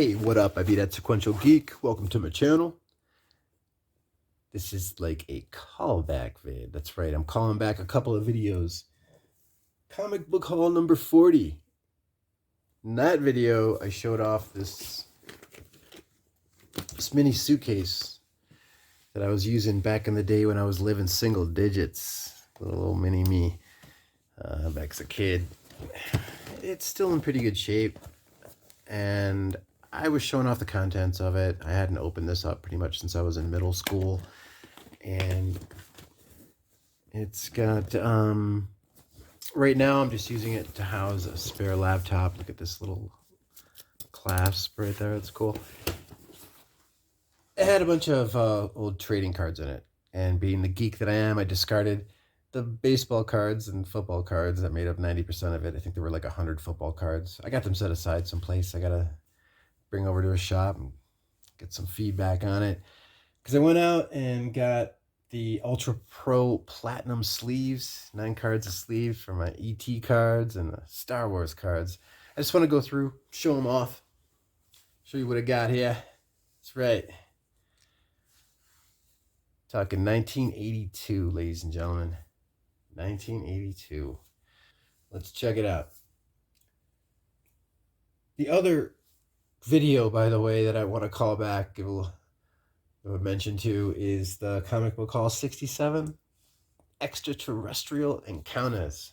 Hey, what up? I be that Sequential Geek. Welcome to my channel. This is like a callback vid. That's right, I'm calling back a couple of videos. Comic book haul number 40. In that video, I showed off this mini suitcase that I was using back in the day when I was living single digits. Little mini me back as a kid. It's still in pretty good shape. And I was showing off the contents of it. I hadn't opened this up pretty much since I was in middle school. And it's got, right now I'm just using it to house a spare laptop. Look at this little clasp right there. It's cool. It had a bunch of old trading cards in it. And being the geek that I am, I discarded the baseball cards and football cards that made up 90% of it. I think there were like 100 football cards. I got them set aside someplace. I got to bring over to a shop and get some feedback on it. Because I went out and got the Ultra Pro Platinum sleeves, 9 cards of sleeves for my ET cards and the Star Wars cards. I just want to go through, show them off, show you what I got here. That's right. Talking 1982, ladies and gentlemen. 1982. Let's check it out. The other video, by the way, that I want to call back, give a mention to, is the comic book haul 67, Extra-Terrestrial Encounters,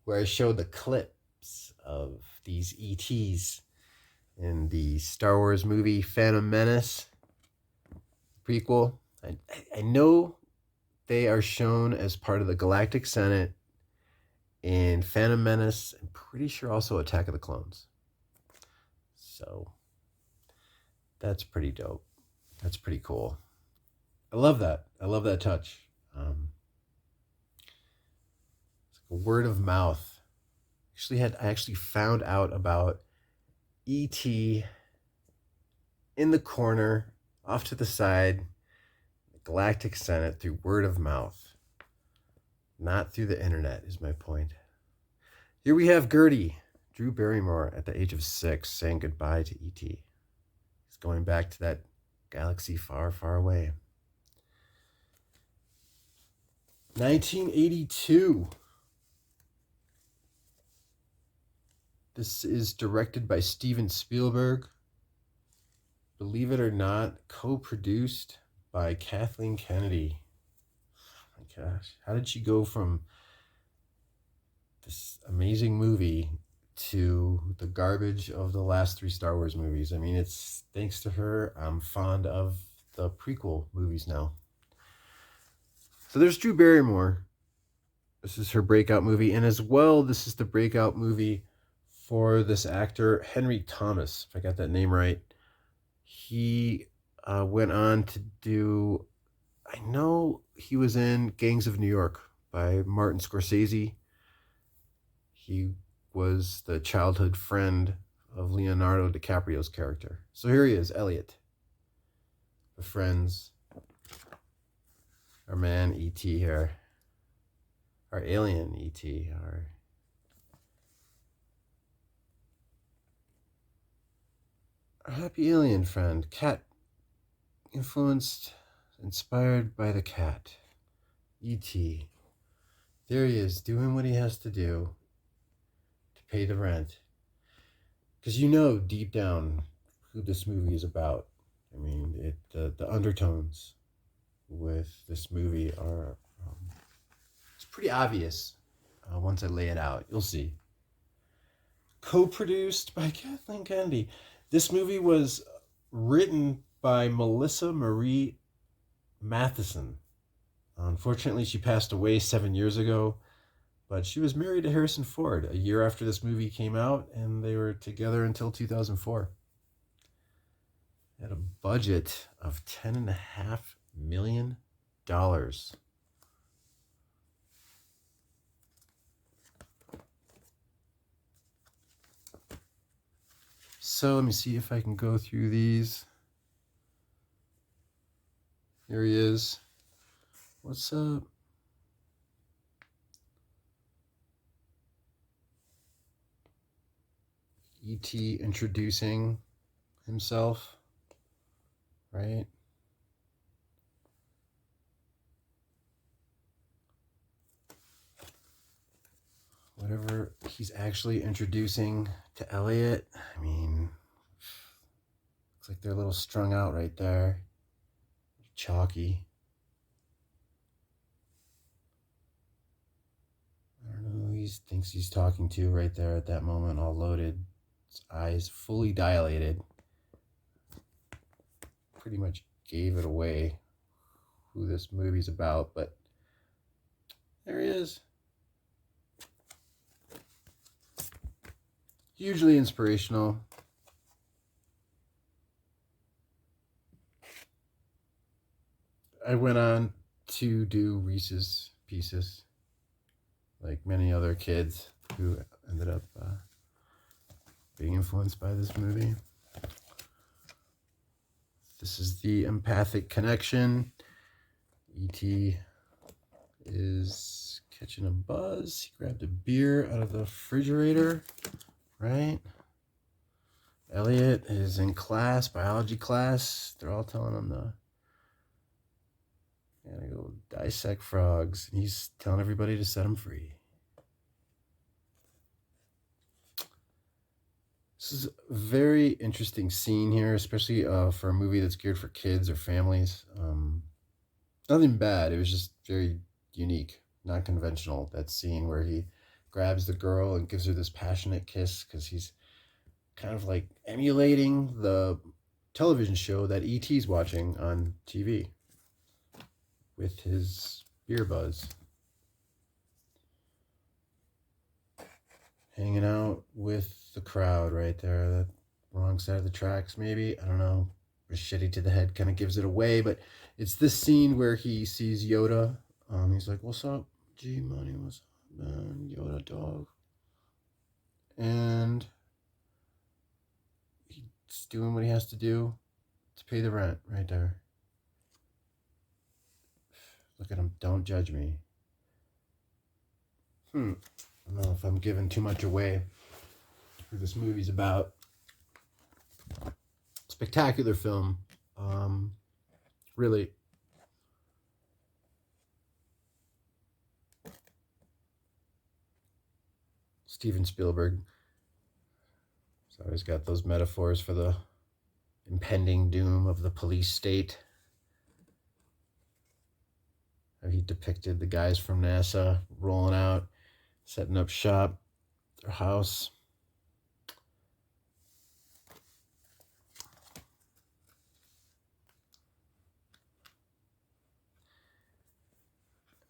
where I showed the clips of these ETs in the Star Wars movie Phantom Menace prequel. I know they are shown as part of the Galactic Senate in Phantom Menace. I'm pretty sure also Attack of the Clones. So that's pretty dope. That's pretty cool. I love that. I love that touch. It's like a word of mouth. I actually found out about E.T. in the corner, off to the side, the Galactic Senate, through word of mouth. Not through the internet, is my point. Here we have Gertie, Drew Barrymore, at the age of 6, saying goodbye to E.T. He's going back to that galaxy far, far away. 1982. This is directed by Steven Spielberg. Believe it or not, co-produced by Kathleen Kennedy. Oh my gosh. How did she go from this amazing movie to the garbage of the last 3 Star Wars movies? I mean, it's thanks to her I'm fond of the prequel movies now. So there's Drew Barrymore. This is her breakout movie. And as well, this is the breakout movie for this actor, Henry Thomas, if I got that name right. He went on to do, I know he was in Gangs of New York by Martin Scorsese. He was the childhood friend of Leonardo DiCaprio's character. So here he is, Elliot. The friends. Our man E.T. here. Our alien E.T. Our happy alien friend. Cat influenced, inspired by the cat. E.T. There he is, doing what he has to do to pay the rent. Because you know deep down who this movie is about. I mean, the undertones with this movie are, it's pretty obvious once I lay it out. You'll see. Co-produced by Kathleen Kennedy. This movie was written by Melissa Marie Matheson. Unfortunately, she passed away 7 years ago, but she was married to Harrison Ford a year after this movie came out, and they were together until 2004. They had a budget of $10.5 million. So let me see if I can go through these. Here he is. What's up? E.T. introducing himself, right? Whatever he's actually introducing to Elliot, I mean, looks like they're a little strung out right there. Chalky. I don't know who he thinks he's talking to right there at that moment, all loaded. His eyes fully dilated. Pretty much gave it away who this movie's about, but there he is. Hugely inspirational. I went on to do Reese's Pieces, like many other kids who ended up being influenced by this movie. This is the Empathic Connection. E.T. is catching a buzz. He grabbed a beer out of the refrigerator, right? Elliot is in class, biology class. They're all telling him to go dissect frogs, and he's telling everybody to set them free. This is a very interesting scene here, especially for a movie that's geared for kids or families. Nothing bad. It was just very unique, not conventional. That scene where he grabs the girl and gives her this passionate kiss because he's kind of like emulating the television show that E.T.'s watching on TV with his beer buzz. Hanging out with the crowd right there. The wrong side of the tracks, maybe. I don't know. Machete to the head kind of gives it away, but it's this scene where he sees Yoda. He's like, "What's up, G Money? What's up, man? Yoda dog." And he's doing what he has to do to pay the rent right there. Look at him. Don't judge me. I don't know if I'm giving too much away who this movie's about. Spectacular film. Really. Steven Spielberg. He's always got those metaphors for the impending doom of the police state. How he depicted the guys from NASA rolling out, setting up shop, their house.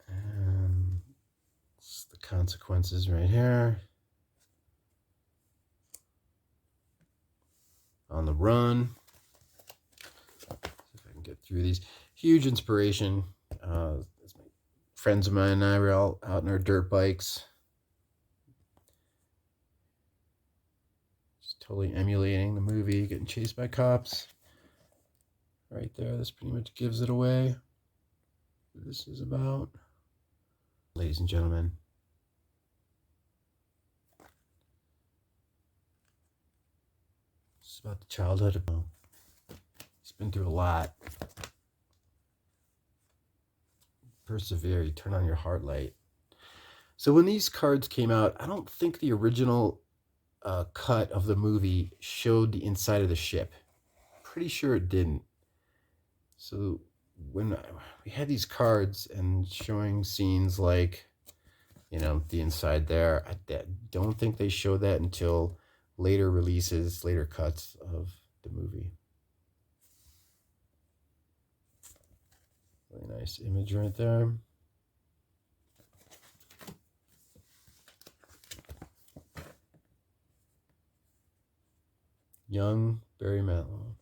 And it's the consequences right here. On the run. See if I can get through these. Huge inspiration. Friends of mine and I were all out on our dirt bikes. Just totally emulating the movie, getting chased by cops. Right there, this pretty much gives it away. What this is about. Ladies and gentlemen. It's about the childhood of Mo. He's been through a lot. Persevere, you turn on your Heartlight. So when these cards came out, I don't think the original cut of the movie showed the inside of the ship. Pretty sure it didn't. So when we had these cards and showing scenes like, the inside there, I don't think they showed that until later releases, later cuts of the movie. Really nice image right there. Young Barry Manilow.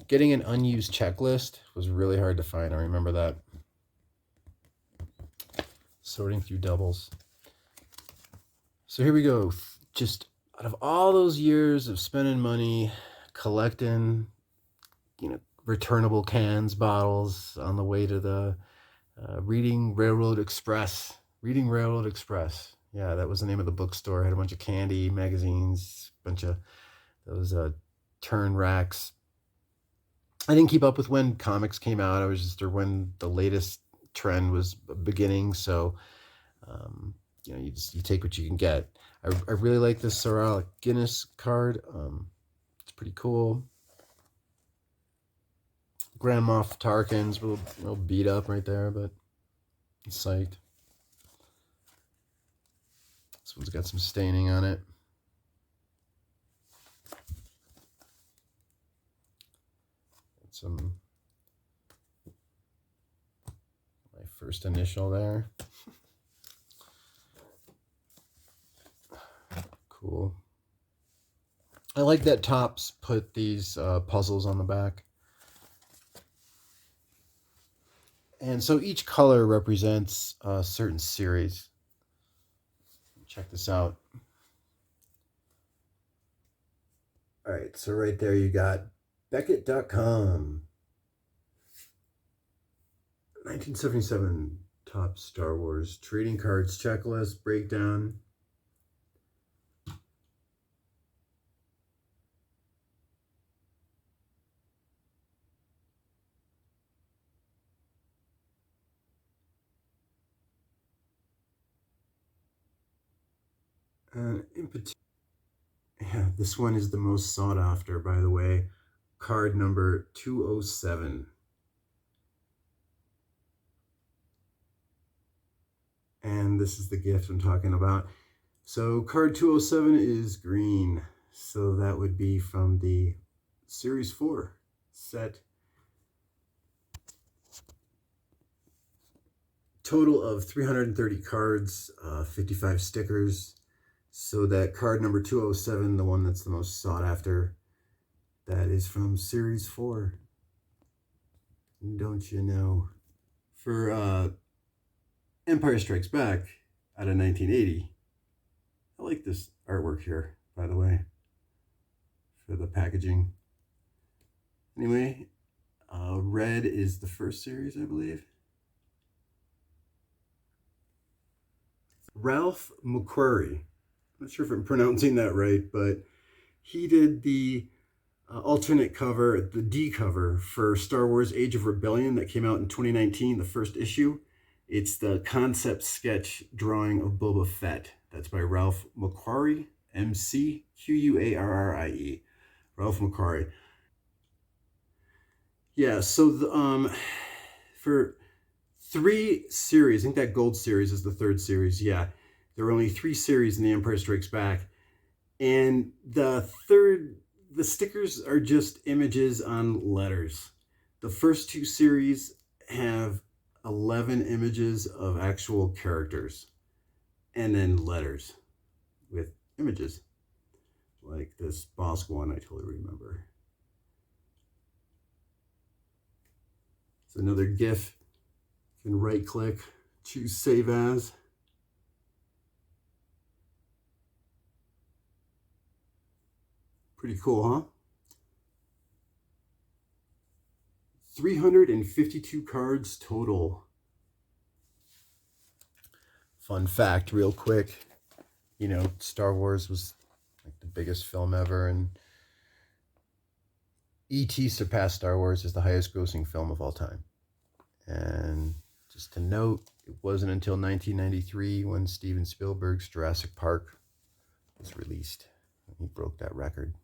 Getting an unused checklist was really hard to find. I remember that. Sorting through doubles. So here we go. Just out of all those years of spending money, collecting, returnable cans, bottles on the way to the Reading Railroad Express. Reading Railroad Express. Yeah, that was the name of the bookstore. It had a bunch of candy, magazines, a bunch of those turn racks. I didn't keep up with when comics came out. I was just, or when the latest trend was beginning. So, you take what you can get. I really like this Sir Alec Guinness card. It's pretty cool. Grand Moff Tarkin's a little beat up right there, but it's psyched. This one's got some staining on it. Some my first initial there. Cool. I like that Topps put these puzzles on the back. And so each color represents a certain series. Check this out. All right, so right there you got Beckett.com. 1977 Top Star Wars trading cards checklist breakdown. Yeah, this one is the most sought after, by the way. Card number 207. And this is the gift I'm talking about. So card 207 is green. So that would be from the Series 4 set. Total of 330 cards, 55 stickers. So that card number 207, the one that's the most sought after, that is from Series 4. Don't you know? For Empire Strikes Back out of 1980. I like this artwork here, by the way, for the packaging. Anyway, red is the first series, I believe. Ralph McQuarrie. I'm not sure if I'm pronouncing that right, but he did the alternate cover, the D cover for Star Wars Age of Rebellion that came out in 2019, the first issue. It's the concept sketch drawing of Boba Fett. That's by Ralph McQuarrie, McQuarrie. Ralph McQuarrie. Yeah, so for 3 series, I think that gold series is the 3rd series. Yeah, there were only 3 series in The Empire Strikes Back. And the stickers are just images on letters. The first 2 series have 11 images of actual characters and then letters with images. Like this Bosk one, I totally remember. It's another GIF. You can right click, choose Save As. Pretty cool, huh? 352 cards total. Fun fact, real quick. You know, Star Wars was like the biggest film ever, and E.T. surpassed Star Wars as the highest grossing film of all time. And just to note, it wasn't until 1993 when Steven Spielberg's Jurassic Park was released. He broke that record.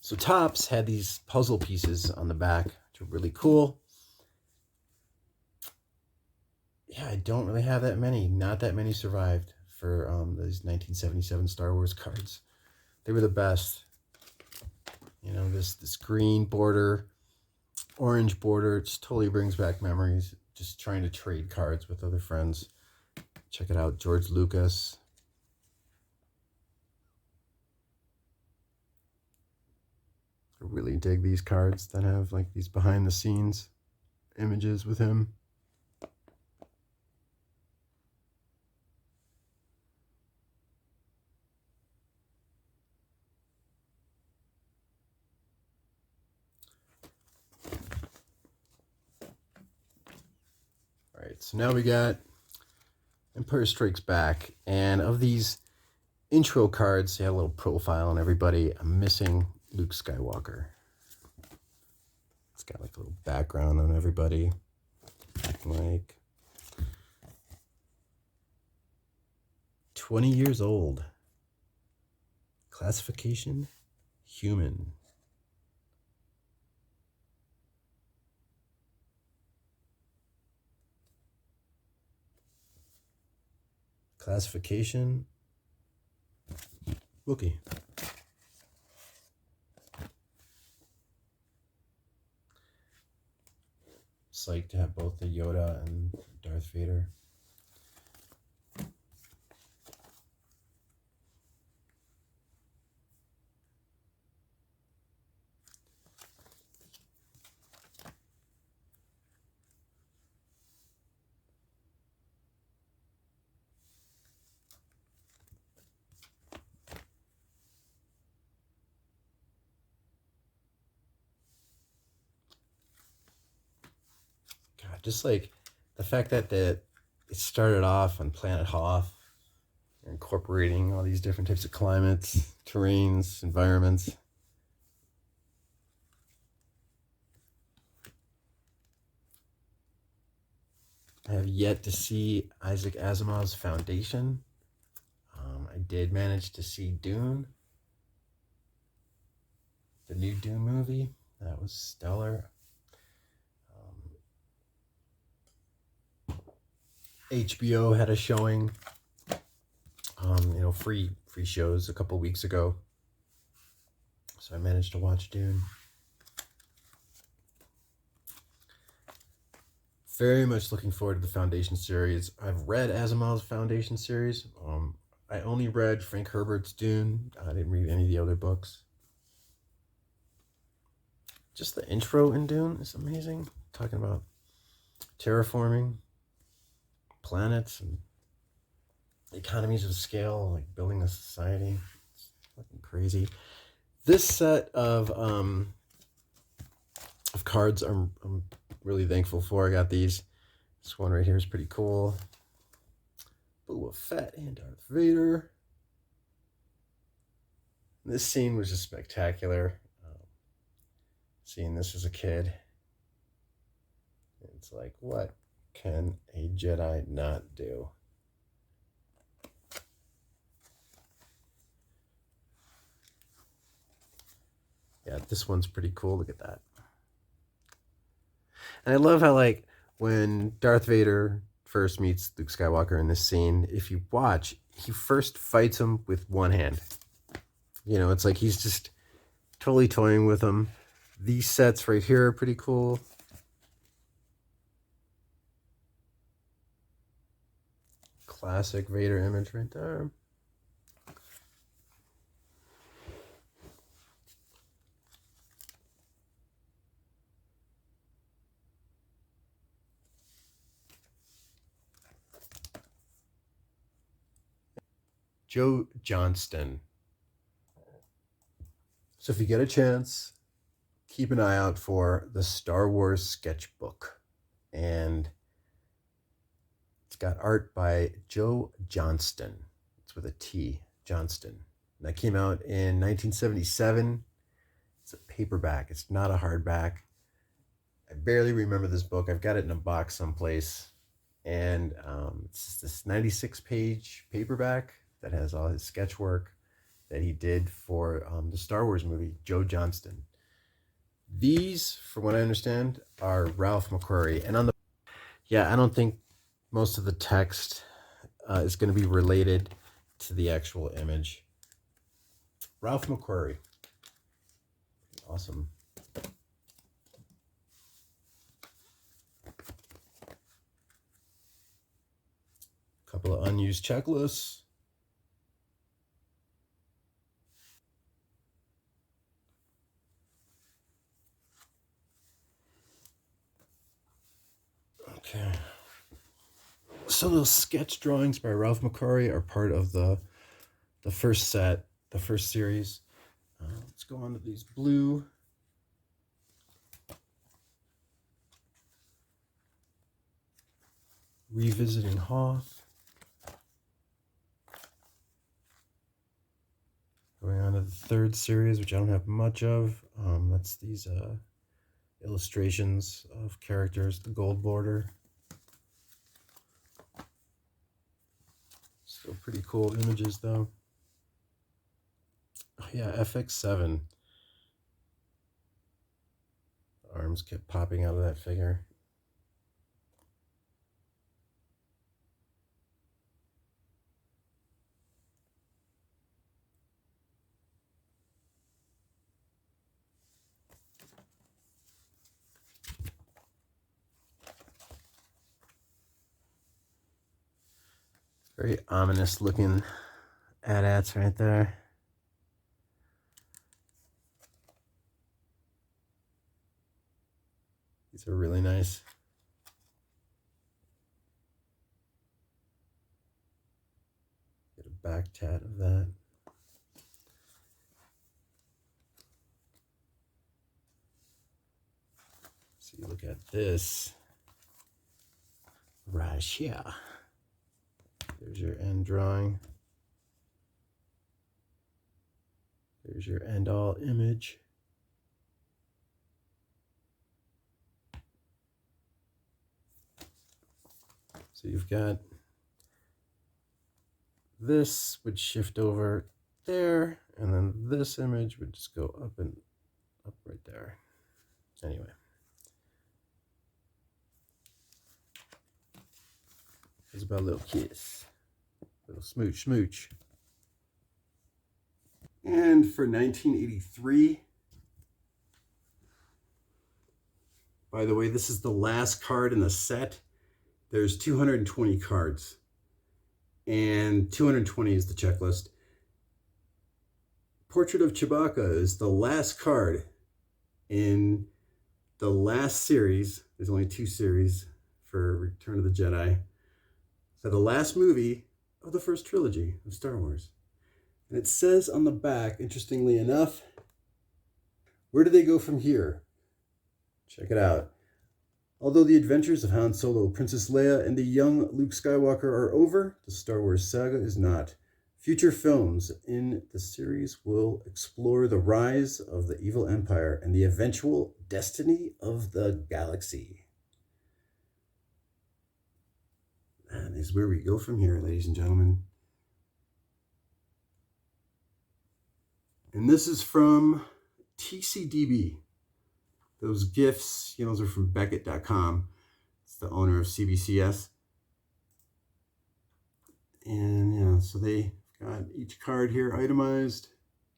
So Topps had these puzzle pieces on the back, which are really cool. Yeah, I don't really have that many. Not that many survived for those 1977 Star Wars cards. They were the best. You know, this green border, orange border, it just totally brings back memories. Just trying to trade cards with other friends. Check it out, George Lucas. I really dig these cards that have like these behind the scenes images with him. right, so now we got Empire Strikes Back, and of these intro cards, they had a little profile on everybody. I'm missing Luke Skywalker. It's got like a little background on everybody. Like 20 years old. Classification, human. Classification, Wookiee. Psyched to have both the Yoda and Darth Vader. God, just like the fact that it started off on Planet Hoth, incorporating all these different types of climates, terrains, environments. I have yet to see Isaac Asimov's Foundation. I did manage to see Dune, the new Dune movie. That was stellar. HBO had a showing, free shows a couple weeks ago. So I managed to watch Dune. Very much looking forward to the Foundation series. I've read Asimov's Foundation series. I only read Frank Herbert's Dune. I didn't read any of the other books. Just the intro in Dune is amazing. Talking about terraforming planets and economies of scale, like building a society. It's fucking crazy. This set of cards I'm really thankful for. I got these. This one right here is pretty cool. Boba Fett and Darth Vader. This scene was just spectacular. Seeing this as a kid. It's like, what can a Jedi not do? Yeah, this one's pretty cool. Look at that. And I love how, like, when Darth Vader first meets Luke Skywalker in this scene, if you watch, he first fights him with one hand. It's like he's just totally toying with him. These sets right here are pretty cool. Classic Vader image right there. Joe Johnston. So if you get a chance, keep an eye out for the Star Wars Sketchbook. And it's got art by Joe Johnston. It's with a T, Johnston. And that came out in 1977. It's a paperback. It's not a hardback. I barely remember this book. I've got it in a box someplace. And it's this 96-page paperback that has all his sketch work that he did for the Star Wars movie, Joe Johnston. These, from what I understand, are Ralph McQuarrie. And on the... Yeah, I don't think most of the text is going to be related to the actual image. Ralph McQuarrie. Awesome. Couple of unused checklists. Okay. So those sketch drawings by Ralph McQuarrie are part of the first set, the first series. Let's go on to these blue. Revisiting Hoth. Going on to the third series, which I don't have much of. That's these illustrations of characters, the gold border. Still pretty cool images though. Oh yeah, FX7. Arms kept popping out of that figure. Very ominous looking AT-ATs right there. These are really nice. Get a back tat of that. So you look at this right here. There's your end drawing. There's your end all image. So you've got this would shift over there, and then this image would just go up and up right there. Anyway. It's about a little kiss. Little smooch smooch. And for 1983, by the way, this is the last card in the set. There's 220 cards, and 220 is the checklist. Portrait of Chewbacca is the last card in the last series. There's only 2 series for Return of the Jedi. So the last movie of the first trilogy of Star Wars. And it says on the back, interestingly enough, where do they go from here? Check it out. Although the adventures of Han Solo, Princess Leia, and the young Luke Skywalker are over, the Star Wars saga is not. Future films in the series will explore the rise of the evil empire and the eventual destiny of the galaxy. That is where we go from here, ladies and gentlemen. And this is from TCDB. Those GIFs, those are from Beckett.com. It's the owner of CBCS. And yeah, so they got each card here itemized.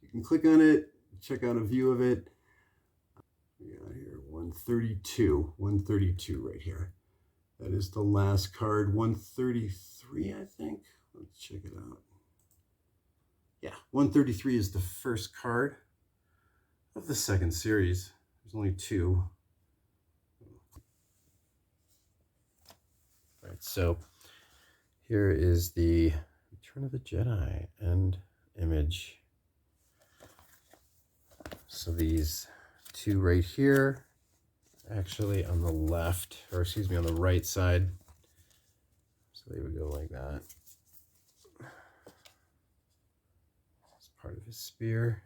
You can click on it, check out a view of it. We got here 132 right here. That is the last card, 133, I think. Let's check it out. Yeah, 133 is the first card of the second series. There's only 2. All right, so here is the Return of the Jedi end image. So these 2 right here, actually on the left, or excuse me, on the right side. So they would go like that. It's part of his spear.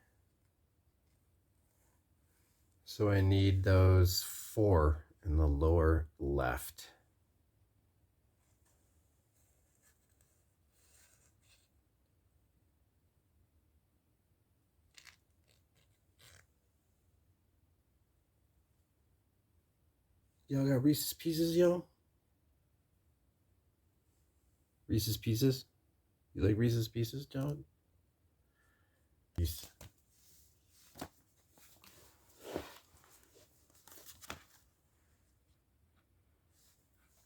So I need those 4 in the lower left. Y'all got Reese's Pieces, yo? Reese's Pieces? You like Reese's Pieces, John? Peace.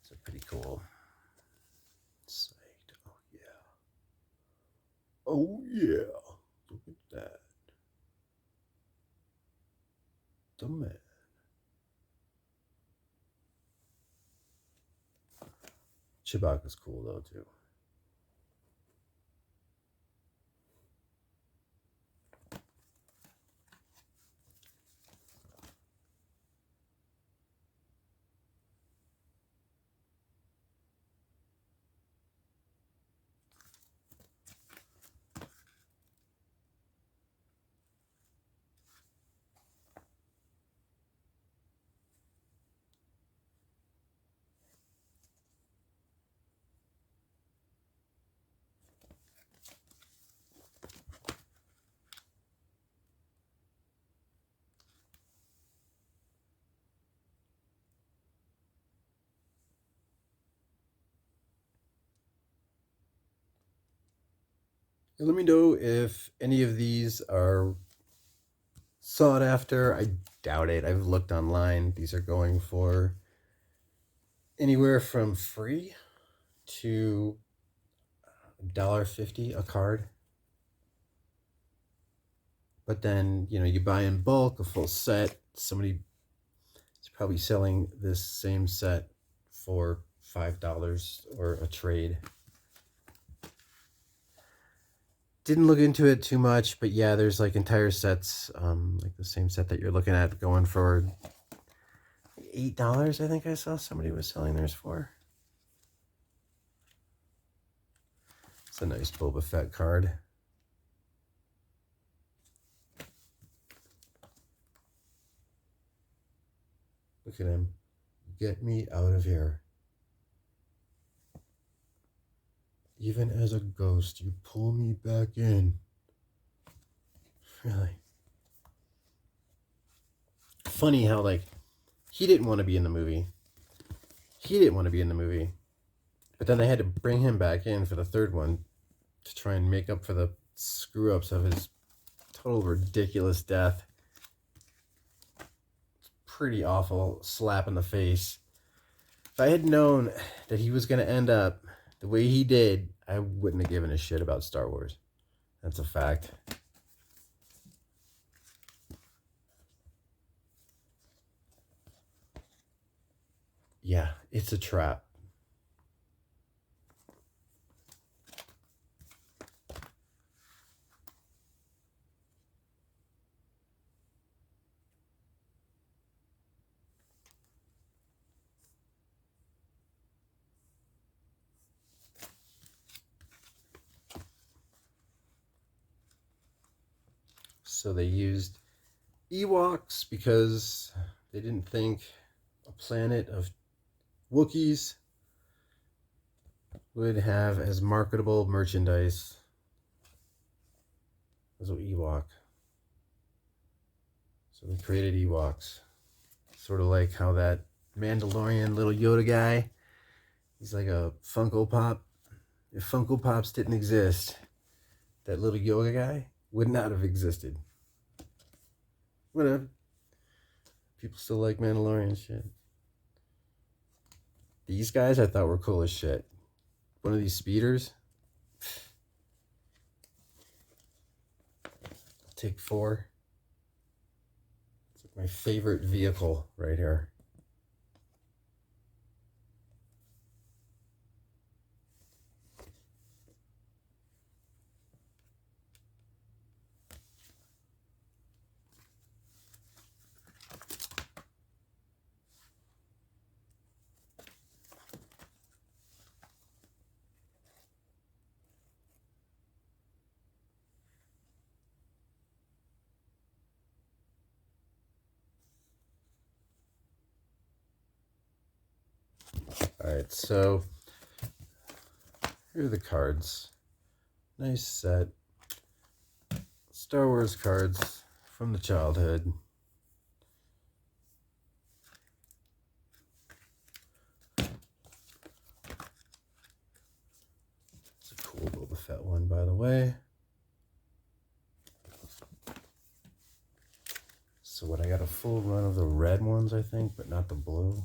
These are pretty cool. Psyched. Oh, yeah. Oh, yeah. Look at that. The man. Chewbacca's cool, though, too. Let me know if any of these are sought after. I doubt it. I've looked online. These are going for anywhere from free to $1.50 a card. But then, you buy in bulk, a full set. Somebody is probably selling this same set for $5 or a trade. Didn't look into it too much, but yeah, there's like entire sets, like the same set that you're looking at, going for $8. I think I saw somebody was selling theirs for. It's a nice Boba Fett card. Look at him. Get me out of here. Even as a ghost, you pull me back in. Really. Funny how, like, he didn't want to be in the movie. But then they had to bring him back in for the third one to try and make up for the screw-ups of his total ridiculous death. Pretty awful slap in the face. If I had known that he was going to end up the way he did, I wouldn't have given a shit about Star Wars. That's a fact. Yeah, it's a trap. So they used Ewoks because they didn't think a planet of Wookiees would have as marketable merchandise as an Ewok. So they created Ewoks. Sort of like how that Mandalorian little Yoda guy, he's like a Funko Pop. If Funko Pops didn't exist, that little Yoda guy would not have existed. Whatever. People still like Mandalorian shit. These guys I thought were cool as shit. One of these speeders. I'll take 4. It's like my favorite vehicle right here. Alright, so here are the cards. Nice set. Star Wars cards from the childhood. It's a cool Boba Fett one, by the way. So what, I got a full run of the red ones, I think, but not the blue.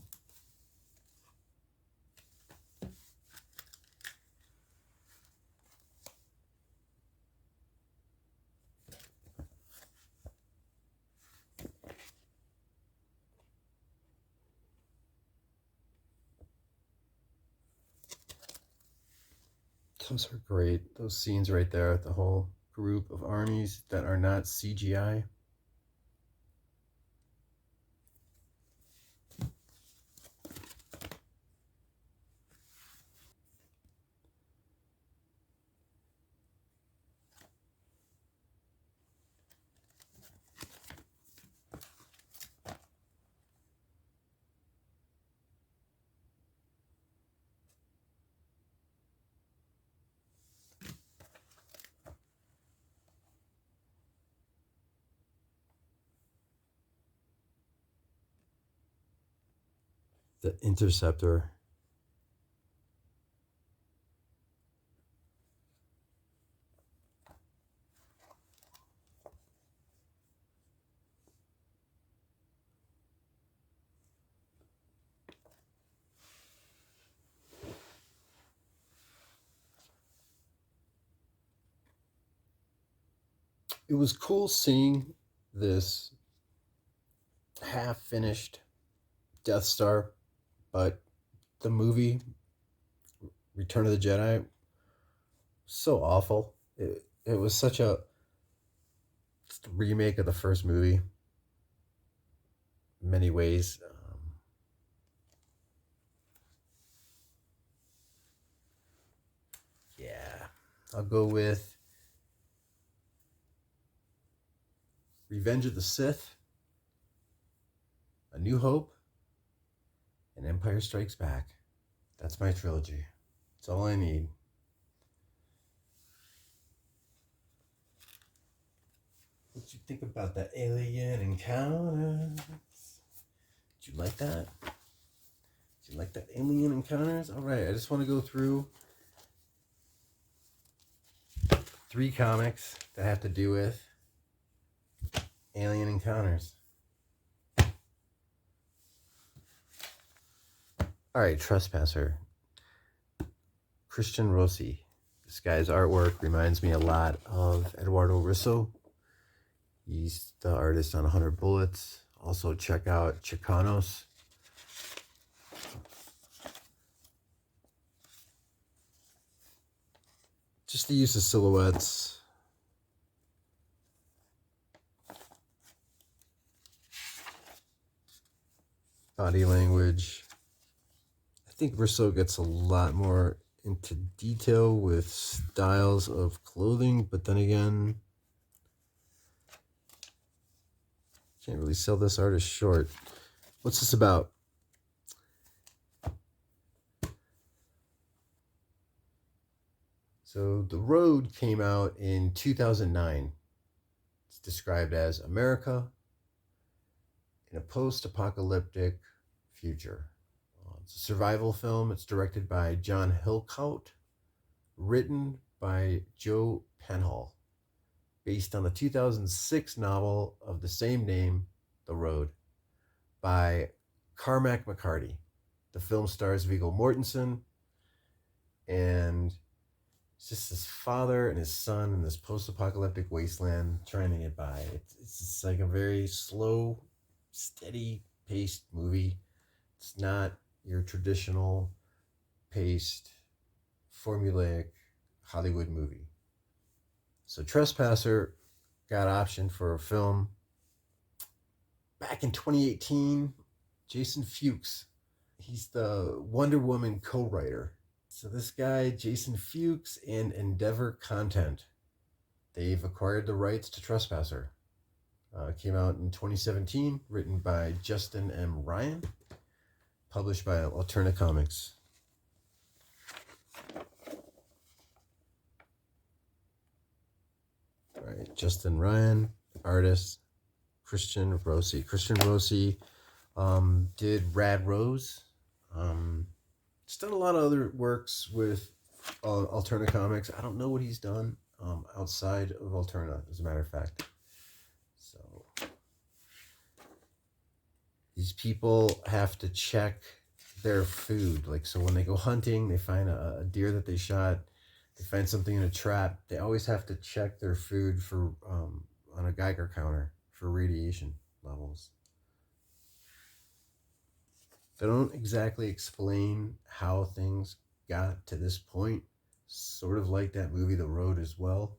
Those are great. Those scenes right there, the whole group of armies that are not CGI. The Interceptor. it was cool seeing this half finished Death Star, but the movie Return of the Jedi, so awful. It was such a remake of the first movie in many ways. Yeah, I'll go with Revenge of the Sith, A New Hope, and Empire Strikes Back. That's my trilogy. That's all I need. What you think about the alien encounters? Did you like that? Did you like that alien encounters? All right, I just want to go through 3 comics that have to do with alien encounters. All right, Trespasser. Christian Rossi. This guy's artwork reminds me a lot of Eduardo Risso. He's the artist on 100 Bullets. Also check out Chicanos. Just the use of silhouettes. Body language. I think Risso gets a lot more into detail with styles of clothing, but then again, can't really sell this artist short. What's this about? So The Road came out in 2009. It's described as America in a post-apocalyptic future. It's a survival film. It's directed by John Hillcoat, written by Joe Penhall, based on the 2006 novel of the same name, The Road, by Cormac McCarthy. The film stars Viggo Mortensen, and it's just his father and his son in this post-apocalyptic wasteland trying to get by. It's just like a very slow, steady-paced movie. It's not your traditional paced, formulaic Hollywood movie. So Trespasser got optioned for a film back in 2018. Jason Fuchs. He's the Wonder Woman co-writer. So this guy, Jason Fuchs, and Endeavor Content, they've acquired the rights to Trespasser. Came out in 2017, written by Justin M. Ryan, published by Alterna Comics. All right, Justin Ryan, artist, Christian Rossi. Christian Rossi did Rad Rose. He's done a lot of other works with Alterna Comics. I don't know what he's done outside of Alterna, as a matter of fact. So these people have to check their food. Like, so when they go hunting, they find a deer that they shot, they find something in a trap, they always have to check their food for on a Geiger counter for radiation levels. They don't exactly explain how things got to this point. Sort of like that movie, The Road, as well.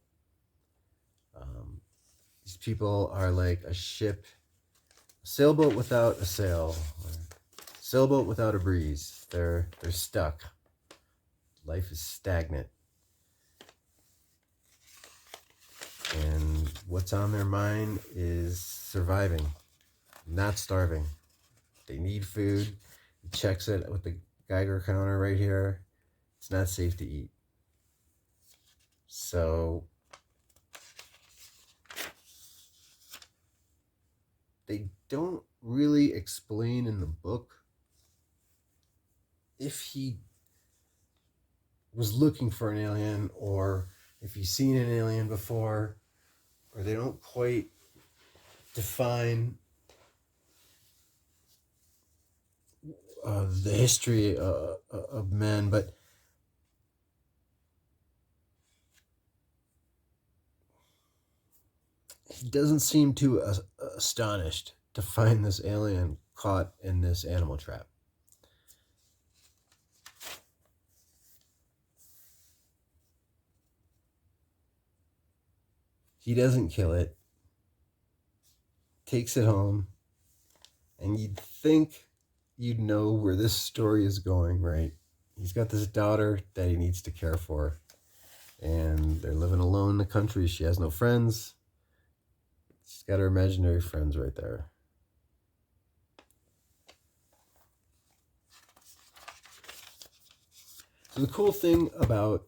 These people are like a ship, a sailboat without a sail, or sailboat without a breeze. They're stuck. Life is stagnant. And what's on their mind is surviving, not starving. They need food. He checks it with the Geiger counter right here. It's not safe to eat. So they don't really explain in the book if he was looking for an alien or if he's seen an alien before, or they don't quite define the history of men, but he doesn't seem too astonished to find this alien caught in this animal trap. He doesn't kill it, takes it home, and you'd think you'd know where this story is going, right? He's got this daughter that he needs to care for, and they're living alone in the country. She has no friends. She's got her imaginary friends right there. So the cool thing about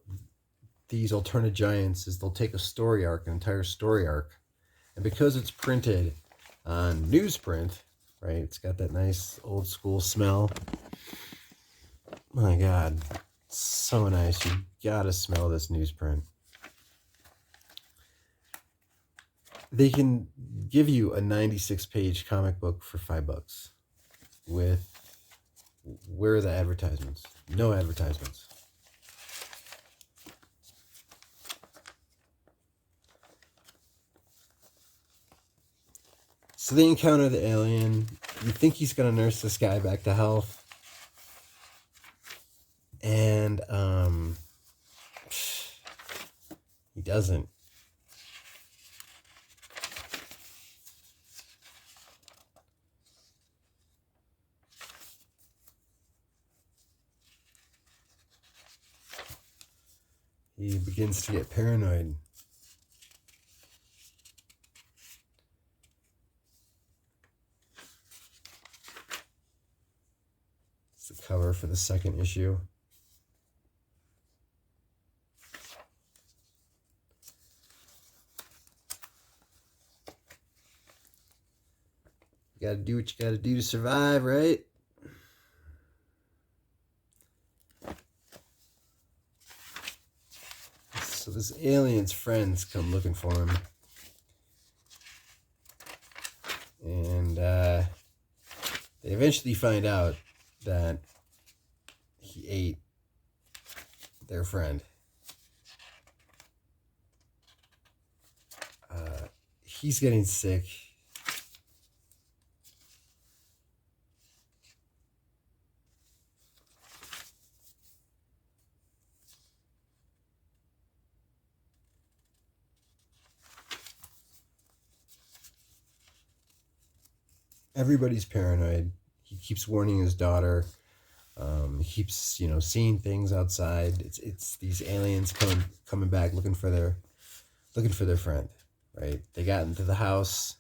these Alterna Giants is they'll take a story arc, an entire story arc, and because it's printed on newsprint, right, it's got that nice old school smell. My God, so nice. You gotta smell this newsprint. They can give you a 96-page comic book for $5 with, where are the advertisements? No advertisements. So they encounter the alien. You think he's going to nurse this guy back to health. And he doesn't. He begins to get paranoid. It's the cover for the second issue. You gotta do what you gotta do to survive, right? So this alien's friends come looking for him. And they eventually find out that he ate their friend. He's getting sick. Everybody's paranoid. He keeps warning his daughter. He keeps, seeing things outside. It's these aliens coming back looking for their friend, right? They got into the house.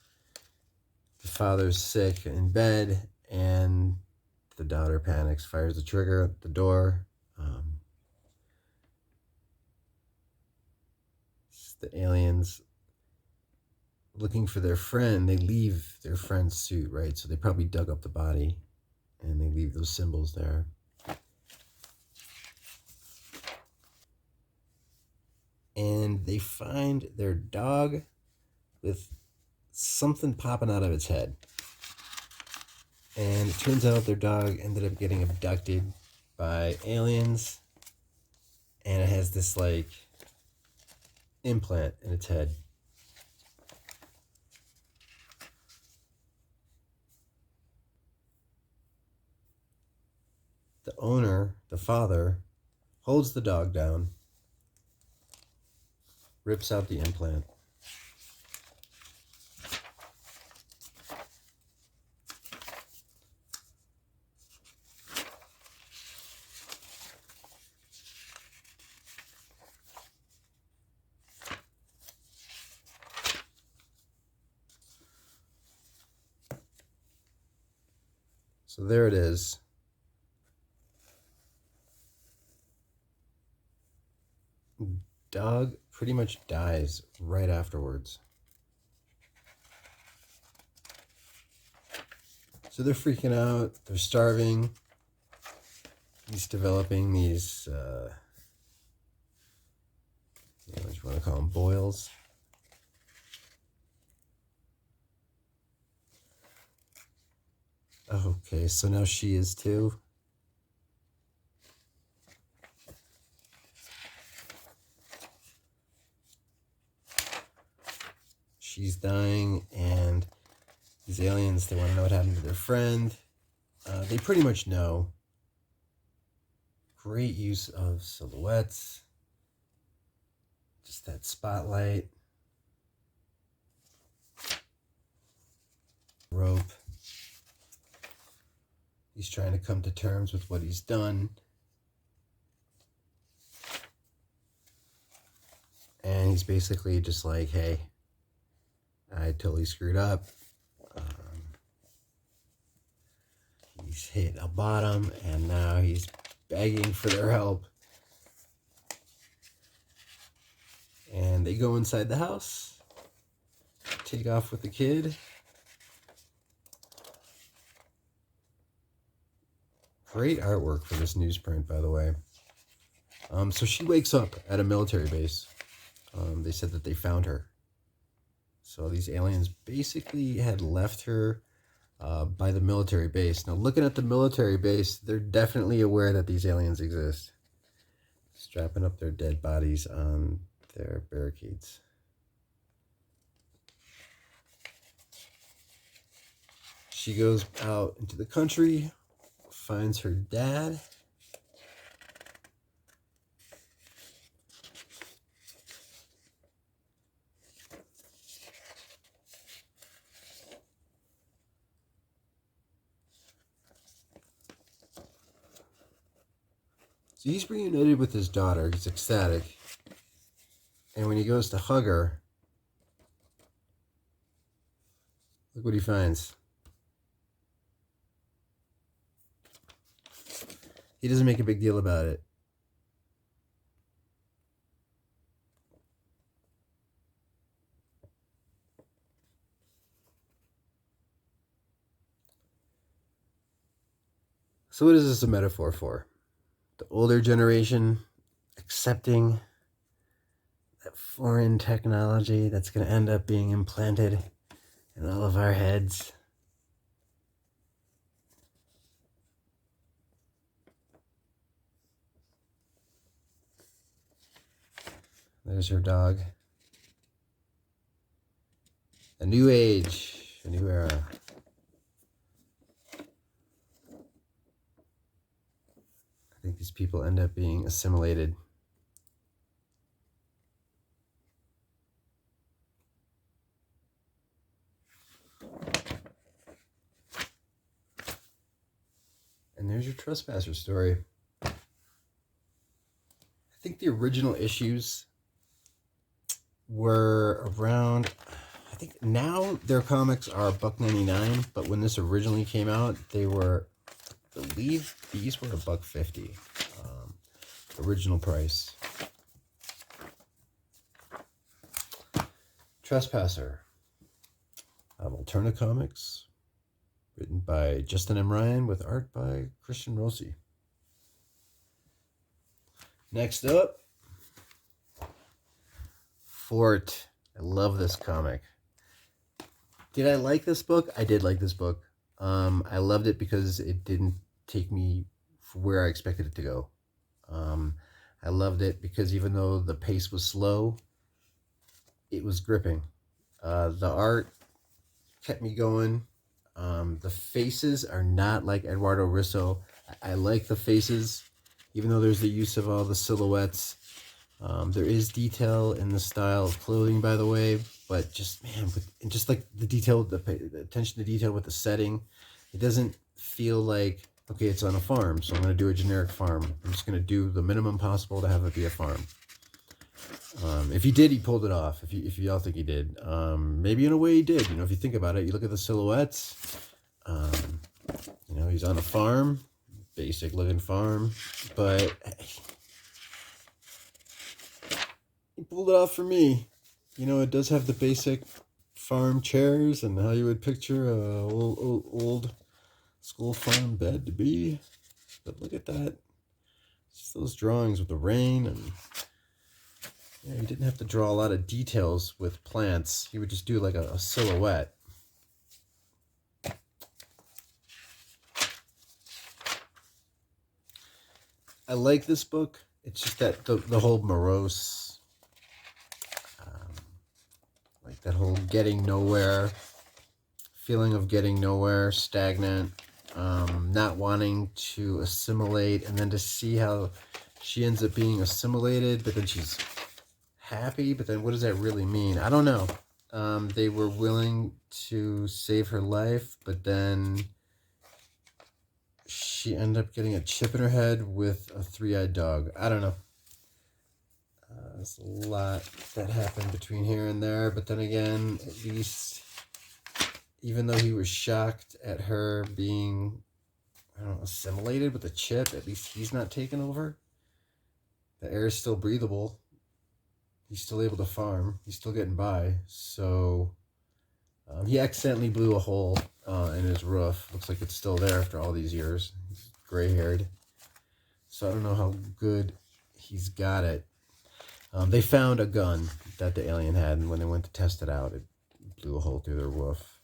The father's sick in bed, and the daughter panics, fires the trigger at the door. The aliens looking for their friend. They leave their friend's suit, right? So they probably dug up the body, and they leave those symbols there. And they find their dog with something popping out of its head. And it turns out their dog ended up getting abducted by aliens. And it has this, implant in its head. The owner, the father, holds the dog down, rips out the implant. So there it is. Dog pretty much dies right afterwards. So they're freaking out. They're starving. He's developing these, what you want to call them, boils. Okay, so now she is too. She's dying, and these aliens, they want to know what happened to their friend. They pretty much know. Great use of silhouettes. Just that spotlight. Rope. He's trying to come to terms with what he's done. And he's basically just like, hey, I totally screwed up. He's hit a bottom, and now he's begging for their help. And they go inside the house, take off with the kid. Great artwork for this newsprint, by the way. So she wakes up at a military base. They said that they found her. So these aliens basically had left her by the military base. Now, looking at the military base, they're definitely aware that these aliens exist. Strapping up their dead bodies on their barricades. She goes out into the country, finds her dad. So he's reunited with his daughter. He's ecstatic. And when he goes to hug her, look what he finds. He doesn't make a big deal about it. So what is this a metaphor for? The older generation accepting that foreign technology that's going to end up being implanted in all of our heads. There's her dog. A new age, a new era. I think these people end up being assimilated. And there's your Trespasser story. I think the original issues were around, I think now their comics are $1.99, but when this originally came out, they were, I believe these were $1.50. Original price. Trespasser of Alterna Comics, written by Justin M. Ryan with art by Christian Rossi. Next up, Fort. I love this comic. Did I like this book? I did like this book. I loved it because it didn't take me where I expected it to go. I loved it because even though the pace was slow, it was gripping. The art kept me going. The faces are not like Eduardo Risso. I like the faces, even though there's the use of all the silhouettes. There is detail in the style of clothing, by the way, but just, man, just like the detail, the attention to detail with the setting, it doesn't feel like, okay, it's on a farm, so I'm going to do a generic farm. I'm just going to do the minimum possible to have it be a farm. If he did, he pulled it off. If you all think he did, maybe in a way he did. You know, if you think about it, you look at the silhouettes. You know, he's on a farm, basic looking farm, but he pulled it off for me. You know, it does have the basic farm chairs and how you would picture a old school farm bed to be. But look at that. Just those drawings with the rain, and yeah, he didn't have to draw a lot of details with plants. He would just do like a silhouette. I like this book. It's just that the whole morose, like that that whole getting nowhere, feeling of getting nowhere, stagnant, not wanting to assimilate, and then to see how she ends up being assimilated, but then she's happy, but then what does that really mean? I don't know. They were willing to save her life, but then she ended up getting a chip in her head with a three-eyed dog. I don't know. There's a lot that happened between here and there, but then again, at least, even though he was shocked at her being, I don't know, assimilated with a chip, at least he's not taken over. The air is still breathable. He's still able to farm. He's still getting by. So he accidentally blew a hole in his roof. Looks like it's still there after all these years. He's gray-haired. So I don't know how good he's got it. They found a gun that the alien had, and when they went to test it out, it blew a hole through their roof.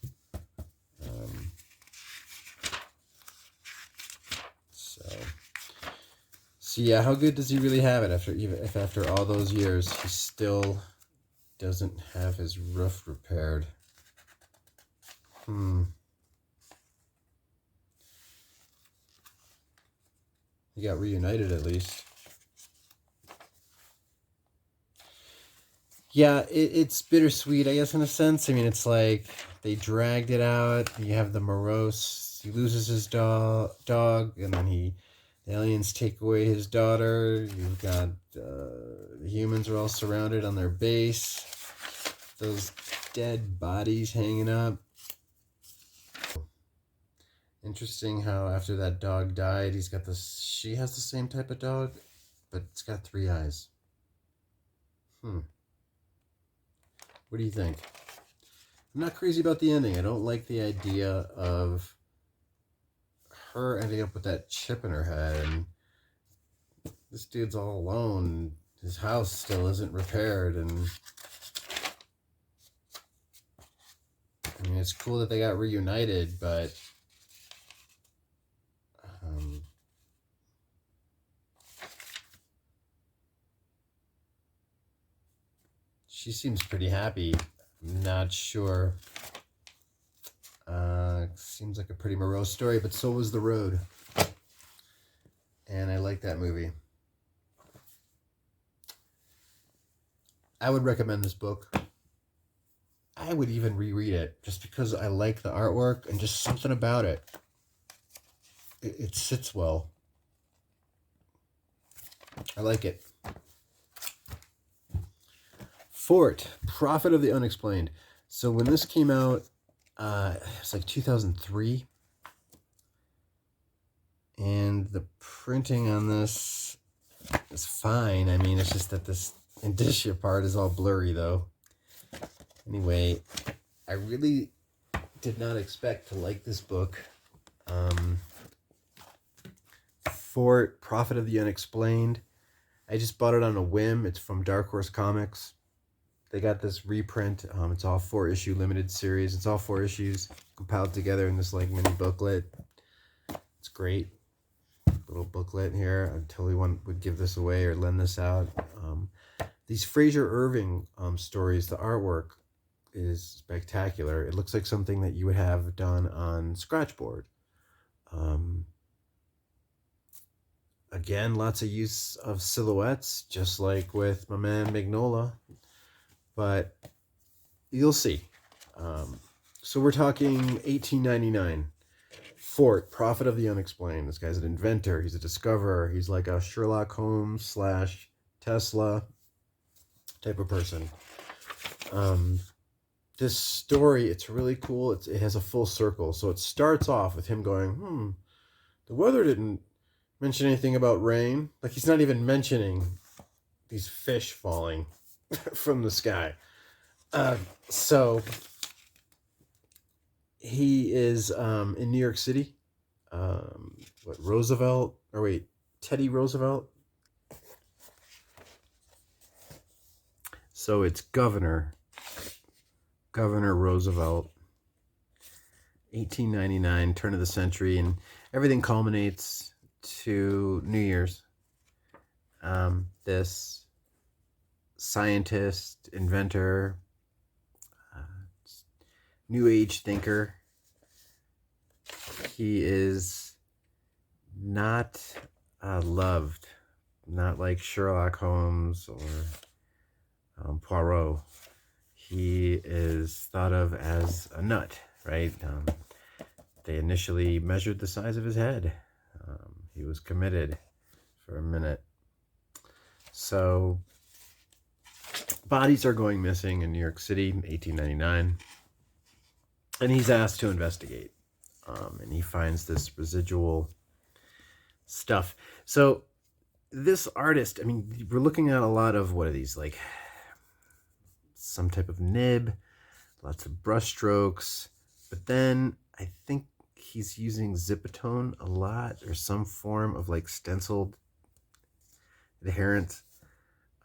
So yeah, how good does he really have it if after all those years he still doesn't have his roof repaired? He got reunited at least. Yeah, it's bittersweet, I guess, in a sense. I mean, it's like they dragged it out. You have the morose. He loses his dog, and then the aliens take away his daughter. You've got the humans are all surrounded on their base. Those dead bodies hanging up. Interesting how after that dog died, she has the same type of dog, but it's got 3 eyes. What do you think? I'm not crazy about the ending. I don't like the idea of her ending up with that chip in her head, and this dude's all alone. His house still isn't repaired, and I mean, it's cool that they got reunited, but she seems pretty happy. I'm not sure. Seems like a pretty morose story, but so was The Road. And I like that movie. I would recommend this book. I would even reread it just because I like the artwork and just something about it. It sits well. I like it. Fort, Prophet of the Unexplained. So when this came out, it's like 2003. And the printing on this is fine. I mean, it's just that this indicia part is all blurry, though. Anyway, I really did not expect to like this book. Fort, Prophet of the Unexplained. I just bought it on a whim. It's from Dark Horse Comics. They got this reprint. It's all 4-issue limited series. It's all 4 issues compiled together in this like mini booklet. It's great. Little booklet here. I totally would give this away or lend this out. These Fraser Irving stories, the artwork is spectacular. It looks like something that you would have done on scratchboard. Again, lots of use of silhouettes, just like with my man Mignola. But you'll see. So we're talking 1899. Fort, Prophet of the Unexplained. This guy's an inventor. He's a discoverer. He's like a Sherlock Holmes / Tesla type of person. This story, it's really cool. It has a full circle. So it starts off with him going, the weather didn't mention anything about rain. Like, he's not even mentioning these fish falling from the sky. So he is in New York City. Teddy Roosevelt. So it's Governor Roosevelt, 1899, turn of the century, and everything culminates to New Year's. This scientist, inventor, New Age thinker. He is not loved, not like Sherlock Holmes or Poirot. He is thought of as a nut, right? They initially measured the size of his head. He was committed for a minute. So bodies are going missing in New York City in 1899. And he's asked to investigate. And he finds this residual stuff. So this artist, I mean, we're looking at a lot of, what are these, like some type of nib, lots of brush strokes. But then I think he's using Zipatone a lot, or some form of like stenciled adherent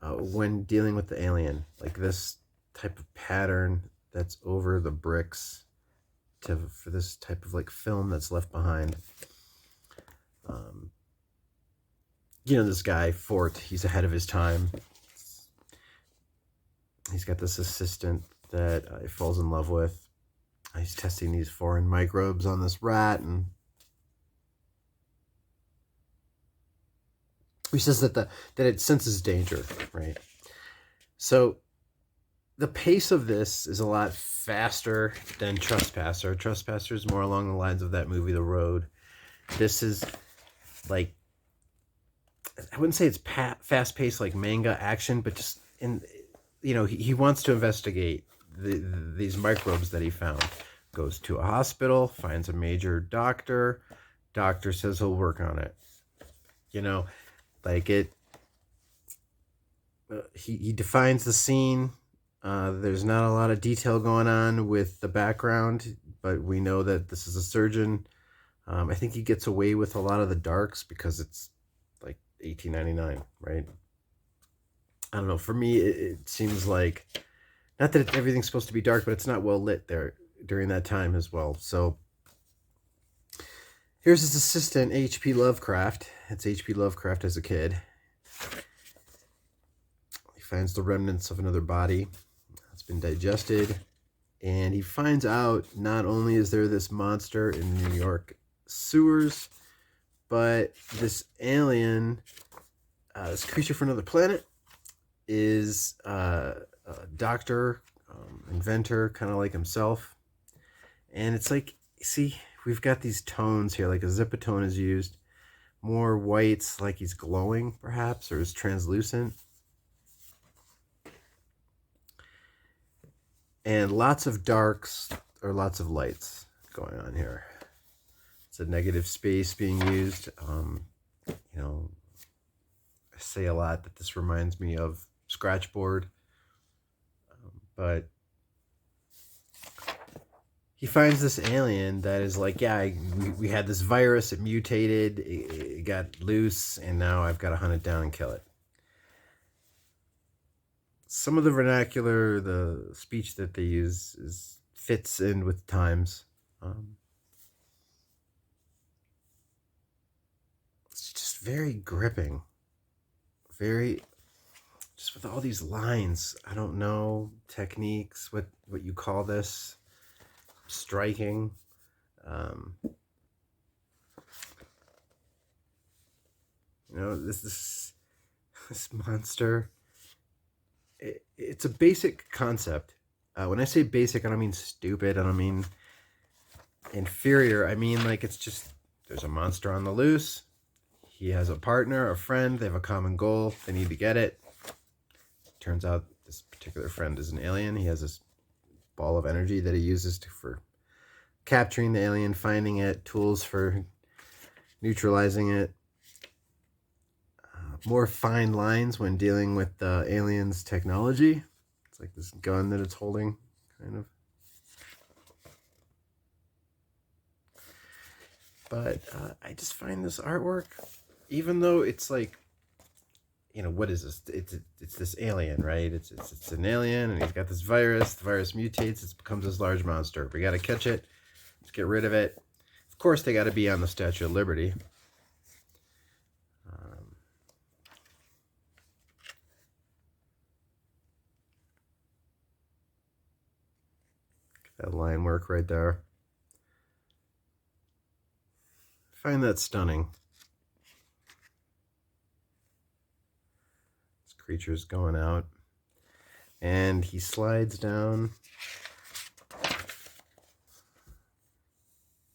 when dealing with the alien, like this type of pattern that's over the bricks for this type of like film that's left behind. This guy Fort, he's ahead of his time. He's got this assistant that he falls in love with. He's testing these foreign microbes on this rat, and he says that it senses danger, right? So the pace of this is a lot faster than Trespasser. Trespasser is more along the lines of that movie, The Road. This is like, I wouldn't say it's fast-paced like manga action, but just he wants to investigate these microbes that he found. Goes to a hospital, finds a major doctor. Doctor says he'll work on it. He defines the scene. There's not a lot of detail going on with the background, but we know that this is a surgeon. I think he gets away with a lot of the darks because it's like 1899, right? I don't know. For me, it seems like, not that everything's supposed to be dark, but it's not well lit there during that time as well. So here's his assistant, H.P. Lovecraft. It's H.P. Lovecraft as a kid. He finds the remnants of another body that's been digested. And he finds out not only is there this monster in New York sewers, but this alien, this creature from another planet, is a doctor, inventor, kind of like himself. And it's like, see, we've got these tones here, like a Zipatone is used. More whites, like he's glowing, perhaps, or is translucent. And lots of darks or lots of lights going on here. It's a negative space being used. I say a lot that this reminds me of Scratchboard. But he finds this alien that is like, yeah, we had this virus, it mutated, it got loose, and now I've got to hunt it down and kill it. Some of the vernacular, the speech that they use fits in with times. It's just very gripping. Just with all these lines. I don't know techniques, what you call this. Striking. This monster. It's a basic concept. When I say basic, I don't mean stupid. I don't mean inferior. I mean, like, it's just, there's a monster on the loose. He has a partner, a friend. They have a common goal. They need to get it. Turns out this particular friend is an alien. He has this ball of energy that he uses for capturing the alien, finding it, tools for neutralizing it. More fine lines when dealing with the alien's technology. It's like this gun that it's holding, kind of. But I just find this artwork, even though it's like, what is this? It's this alien, right? It's an alien, and he's got this virus. The virus mutates. It becomes this large monster. We got to catch it. Let's get rid of it. Of course, they got to be on the Statue of Liberty. That line work right there. I find that stunning. This creature's going out. And he slides down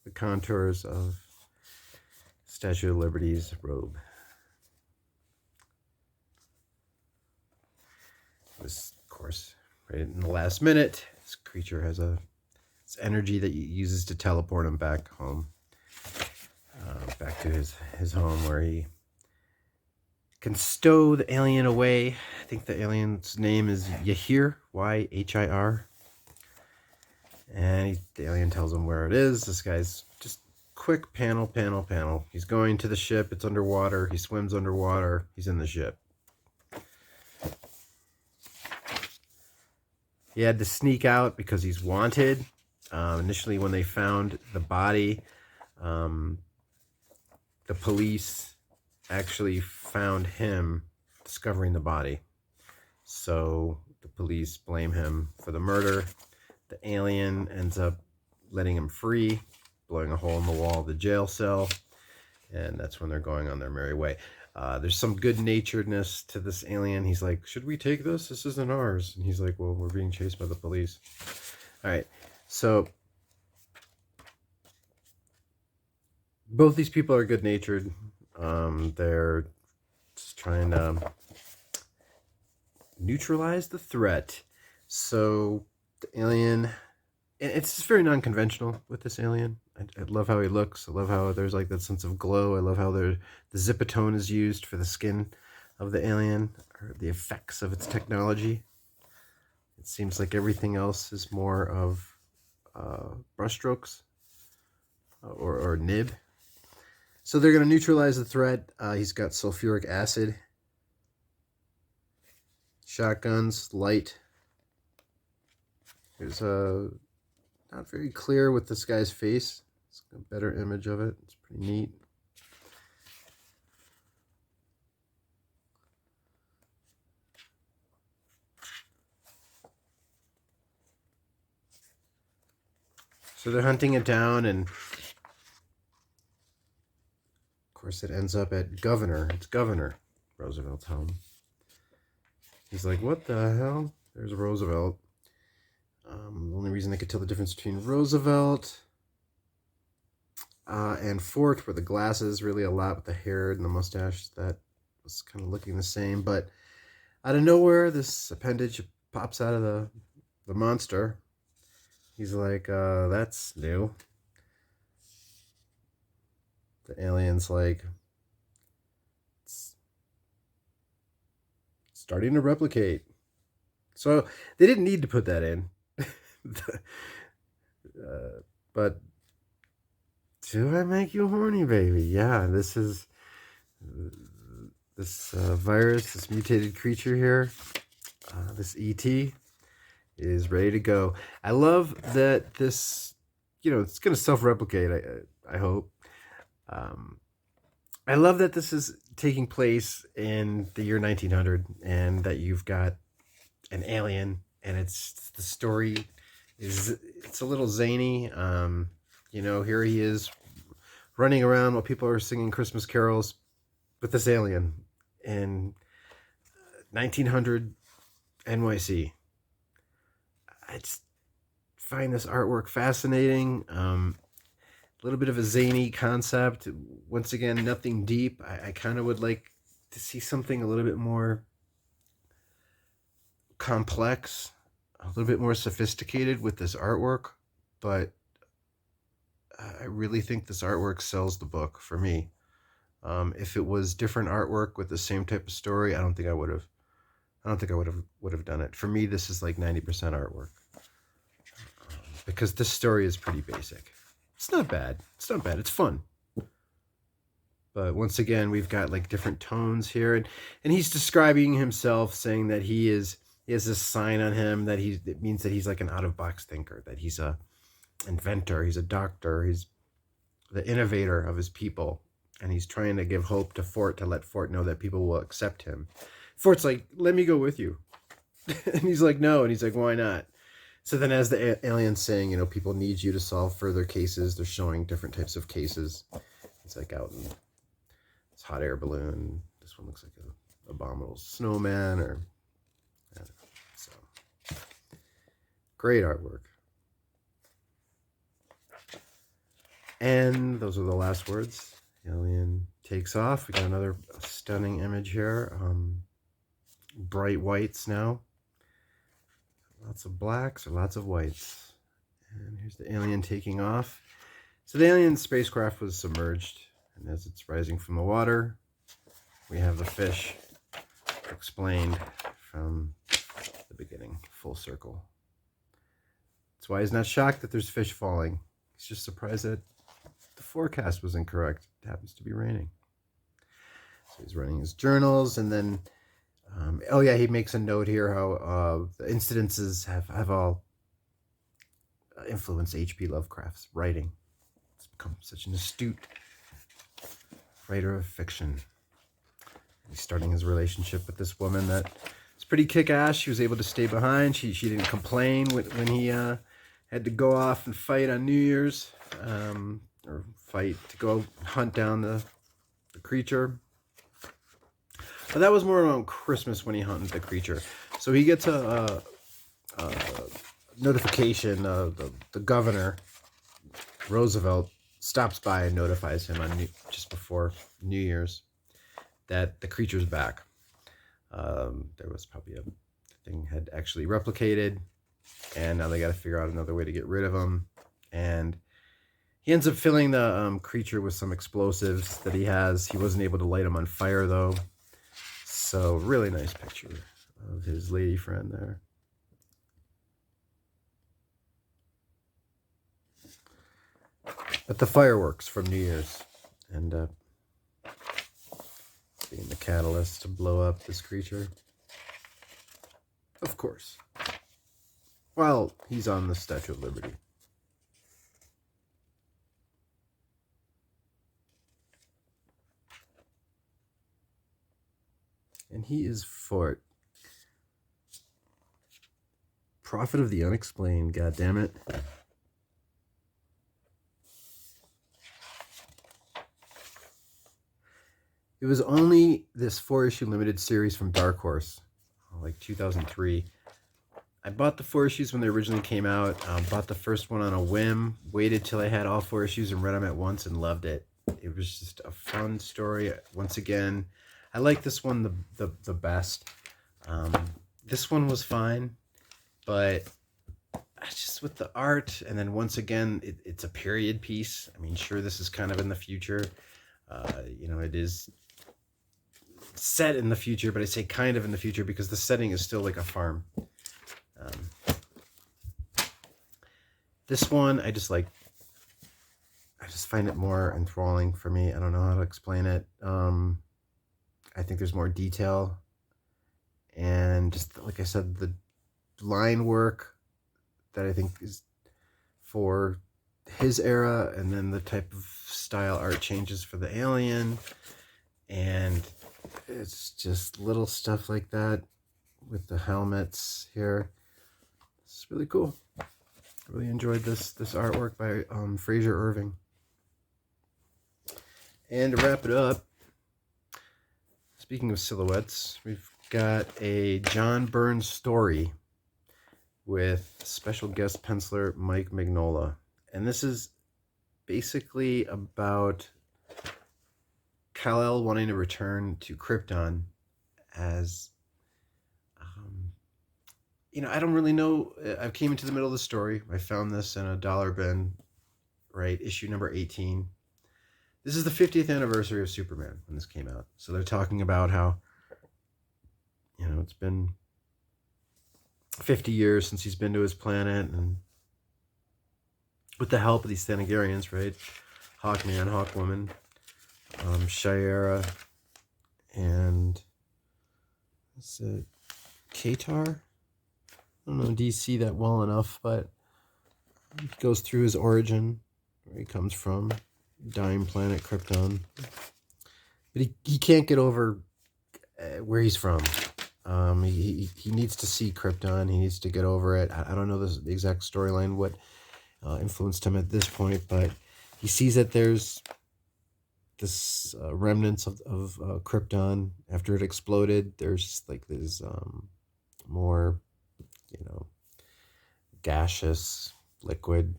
the contours of Statue of Liberty's robe. This, of course, right in the last minute, this creature has this energy that he uses to teleport him back home. Back to his home, where he can stow the alien away. I think the alien's name is Yahir, Y-H-I-R. And the alien tells him where it is. This guy's just quick panel. He's going to the ship. It's underwater. He swims underwater. He's in the ship. He had to sneak out because he's wanted. Initially, when they found the body, the police actually found him discovering the body. So the police blame him for the murder. The alien ends up letting him free, blowing a hole in the wall of the jail cell, and that's when they're going on their merry way. There's some good-naturedness to this alien. He's like, should we take this? This isn't ours. And he's like, well, we're being chased by the police. All right, so both these people are good-natured. They're just trying to neutralize the threat. So the alien, and it's just very non-conventional with this alien. I love how he looks. I love how there's like that sense of glow. I love how the zipatone is used for the skin of the alien, or the effects of its technology. It seems like everything else is more of brushstrokes or nib. So they're going to neutralize the threat. He's got sulfuric acid, shotguns, light. There's not very clear with this guy's face. It's a better image of it. It's pretty neat. So they're hunting it down, and of course it ends up at Governor. It's Governor Roosevelt's home. He's like, what the hell? There's Roosevelt. The only reason they could tell the difference between Roosevelt and Fort were the glasses, really a lot with the hair and the mustache that was kind of looking the same. But out of nowhere, this appendage pops out of the monster. He's like, that's new. The alien's like, it's starting to replicate. So they didn't need to put that in. But do I make you horny, baby? Yeah, this is this virus, this mutated creature here, this ET is ready to go. I love that this, it's going to self-replicate, I hope. I love that this is taking place in the year 1900, and that you've got an alien, and it's the story it's a little zany. Here he is running around while people are singing Christmas carols with this alien in 1900 NYC. I just find this artwork fascinating. A little bit of a zany concept. Once again, nothing deep. I kind of would like to see something a little bit more complex, a little bit more sophisticated with this artwork, but I really think this artwork sells the book for me. If it was different artwork with the same type of story, I don't think I would have done it. For me, this is like 90% artwork, because this story is pretty basic. It's not bad. It's fun. But once again, we've got like different tones here, and he's describing himself, saying that he has this sign on him that it means that he's like an out-of-box thinker, that he's a inventor, he's a doctor, he's the innovator of his people, and he's trying to give hope to Fort, to let Fort know that people will accept him. Fort's like, let me go with you. And he's like, no. And he's like, why not? So then as the alien's saying, people need you to solve further cases, they're showing different types of cases. It's like out in this hot air balloon. This one looks like a abominable snowman, or I don't know. So great artwork. And those are the last words. Alien takes off. We got another stunning image here. Bright whites now. Lots of blacks or lots of whites. And here's the alien taking off. So the alien spacecraft was submerged, and as it's rising from the water, we have the fish explained from the beginning, full circle. That's why he's not shocked that there's fish falling. He's just surprised that the forecast was incorrect. It happens to be raining. So he's running his journals, and then oh yeah, he makes a note here how the incidences have all influenced H.P. Lovecraft's writing. He's become such an astute writer of fiction. He's starting his relationship with this woman that is pretty kick-ass. She was able to stay behind. She didn't complain when he had to go off and fight on New Year's, or fight to go hunt down the creature. But that was more around Christmas when he hunted the creature. So he gets a notification. The governor, Roosevelt, stops by and notifies him on just before New Year's that the creature's back. There was probably the thing had actually replicated, and now they got to figure out another way to get rid of him. And he ends up filling the creature with some explosives that he has. He wasn't able to light them on fire, though. So really nice picture of his lady friend there. But the fireworks from New Year's end up being the catalyst to blow up this creature. Of course. While he's on the Statue of Liberty. And he is for it. Prophet of the Unexplained, goddammit. It was only this 4-issue limited series from Dark Horse, like 2003. I bought the 4 issues when they originally came out. Bought the first one on a whim. Waited till I had all 4 issues and read them at once and loved it. It was just a fun story. Once again, I like this one the best. This one was fine, but just with the art, and then once again, it's a period piece. I mean, sure, this is kind of in the future. It is set in the future, but I say kind of in the future because the setting is still like a farm. This one, I just find it more enthralling for me. I don't know how to explain it. I think there's more detail, and just like I said, the line work that I think is for his era, and then the type of style art changes for the alien, and it's just little stuff like that with the helmets here. It's really cool. I really enjoyed this artwork by Fraser Irving. And to wrap it up, speaking of silhouettes, we've got a John Byrne story with special guest penciler Mike Mignola. And this is basically about Kal-El wanting to return to Krypton as, I don't really know. I came into the middle of the story. I found this in a dollar bin, right? Issue number 18. This is the 50th anniversary of Superman when this came out. So they're talking about how, it's been 50 years since he's been to his planet, and with the help of these Thanagarians, right? Hawkman, Hawkwoman, Shiera, and is it Katar? I don't know DC that well enough, but it goes through his origin, where he comes from, dying planet Krypton. But he can't get over where he's from. He needs to see Krypton. He needs to get over it. I don't know the exact storyline, what influenced him at this point, but he sees that there's this remnants of Krypton after it exploded. There's like this more, you know, gaseous liquid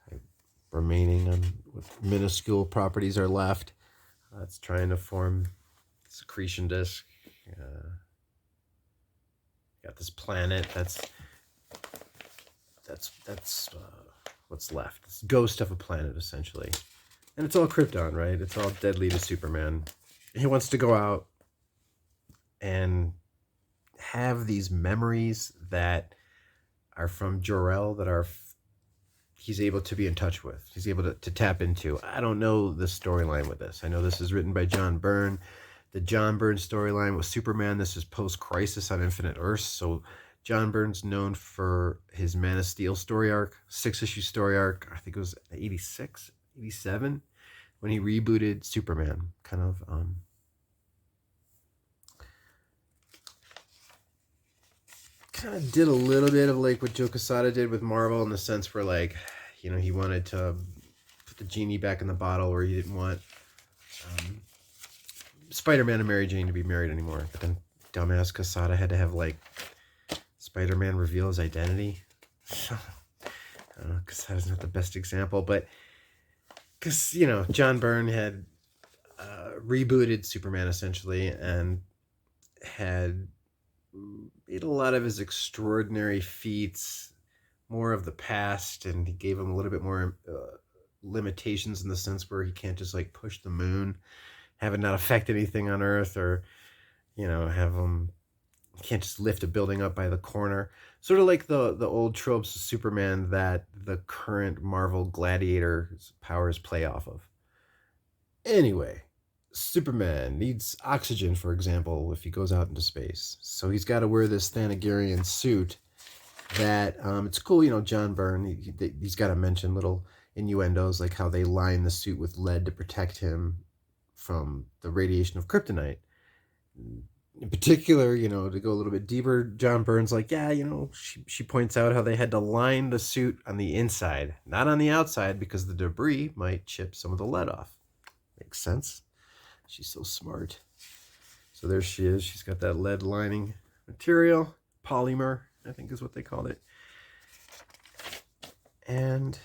type remaining on what minuscule properties are left. It's trying to form secretion disk. Got this planet that's what's left. This ghost of a planet, essentially. And it's all Krypton, right? It's all deadly to Superman. He wants to go out and have these memories that are from Jor-El that he's able to be in touch with. He's able to tap into. I don't know the storyline with this. I know this is written by John Byrne. The John Byrne storyline with Superman, this is post-Crisis on Infinite Earths. So John Byrne's known for his Man of Steel story arc, 6-issue story arc. I think it was 86, 87, when he rebooted Superman. Kind of did a little bit of like what Joe Quesada did with Marvel, in the sense where, like, you know, he wanted to put the genie back in the bottle, where he didn't want Spider-Man and Mary Jane to be married anymore. But then dumbass Quesada had to have, like, Spider-Man reveal his identity. I don't know, Quesada's not the best example, but because, you know, John Byrne had rebooted Superman, essentially, and had made a lot of his extraordinary feats more of the past, and he gave him a little bit more limitations, in the sense where he can't just, like, push the moon, have it not affect anything on Earth, or, you know, have him, can't just lift a building up by the corner. Sort of like the old tropes of Superman that the current Marvel Gladiator's powers play off of. Anyway, Superman needs oxygen, for example, if he goes out into space. So he's got to wear this Thanagarian suit that, it's cool, you know, John Byrne, he's got to mention little innuendos, like how they line the suit with lead to protect him from the radiation of kryptonite. In particular, you know, to go a little bit deeper, John Byrne's like, yeah, you know, she points out how they had to line the suit on the inside, not on the outside, because the debris might chip some of the lead off. Makes sense. She's so smart. So there she is. She's got that lead lining material, polymer, I think is what they called it. And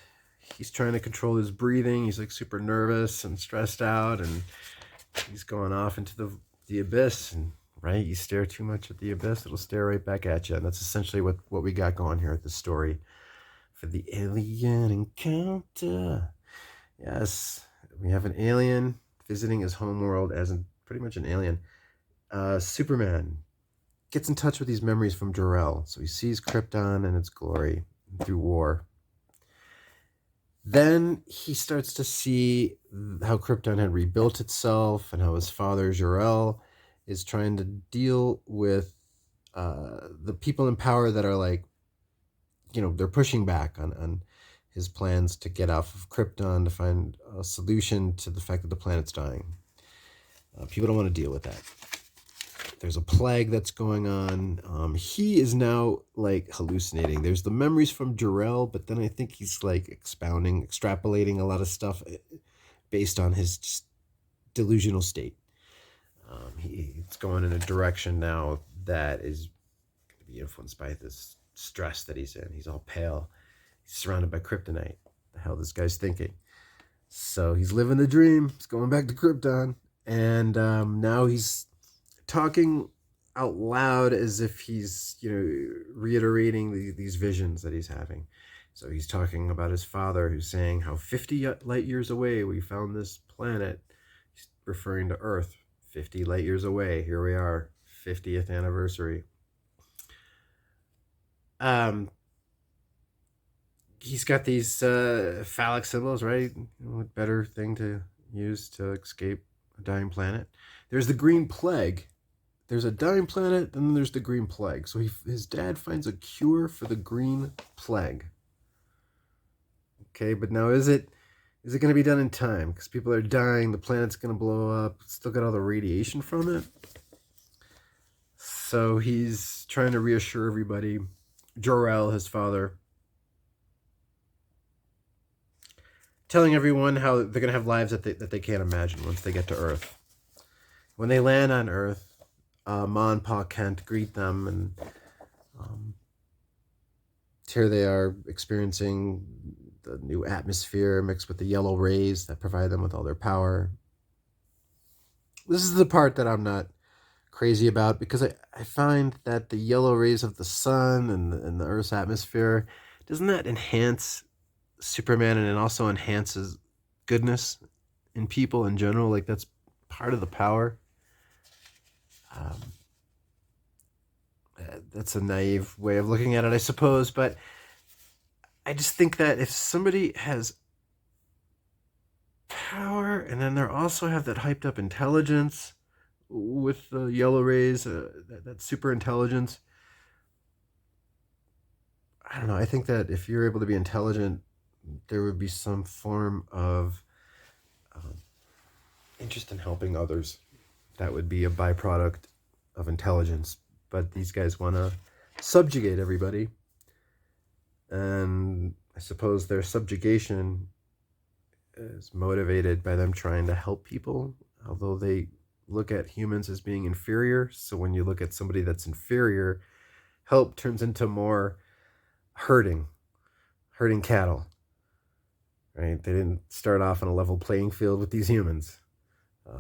he's trying to control his breathing. He's like super nervous and stressed out, and he's going off into the abyss. And right, you stare too much at the abyss, it'll stare right back at you. And that's essentially what we got going here at the story for the alien encounter. Yes, we have an alien visiting his homeworld as pretty much an alien. Superman gets in touch with these memories from Jor-El. So he sees Krypton and its glory through war. Then he starts to see how Krypton had rebuilt itself, and how his father, Jor-El, is trying to deal with the people in power that are, like, you know, they're pushing back on his plans to get off of Krypton, to find a solution to the fact that the planet's dying. People don't want to deal with that. There's a plague that's going on. He is now, like, hallucinating. There's the memories from Jor-El, but then I think he's, like, extrapolating a lot of stuff based on his just delusional state. He's going in a direction now that is going to be influenced by this stress that he's in. He's all pale. He's surrounded by kryptonite. The hell this guy's thinking. So he's living the dream. He's going back to Krypton. And now he's talking out loud as if he's, you know, reiterating these visions that he's having. So he's talking about his father, who's saying how 50 light years away we found this planet. He's referring to Earth. 50 light years away. Here we are. 50th anniversary. He's got these phallic symbols, right? What better thing to use to escape a dying planet? There's the green plague. There's a dying planet, and then there's the green plague. So his dad finds a cure for the green plague. Okay, but now is it going to be done in time? Because people are dying, the planet's going to blow up, it's still got all the radiation from it. So he's trying to reassure everybody. Jor-El, his father, telling everyone how they're going to have lives that they can't imagine once they get to Earth. When they land on Earth, Ma and Pa Kent greet them, and here they are experiencing the new atmosphere mixed with the yellow rays that provide them with all their power. This is the part that I'm not crazy about, because I find that the yellow rays of the sun and the Earth's atmosphere, doesn't that enhance Superman, and it also enhances goodness in people in general? Like, that's part of the power. That's a naive way of looking at it, I suppose, but I just think that if somebody has power and then they also have that hyped up intelligence with the yellow rays, that super intelligence, I don't know, I think that if you're able to be intelligent, there would be some form of interest in helping others. That would be a byproduct of intelligence. But these guys want to subjugate everybody. And I suppose their subjugation is motivated by them trying to help people, although they look at humans as being inferior. So when you look at somebody that's inferior, help turns into more herding cattle. Right? They didn't start off on a level playing field with these humans.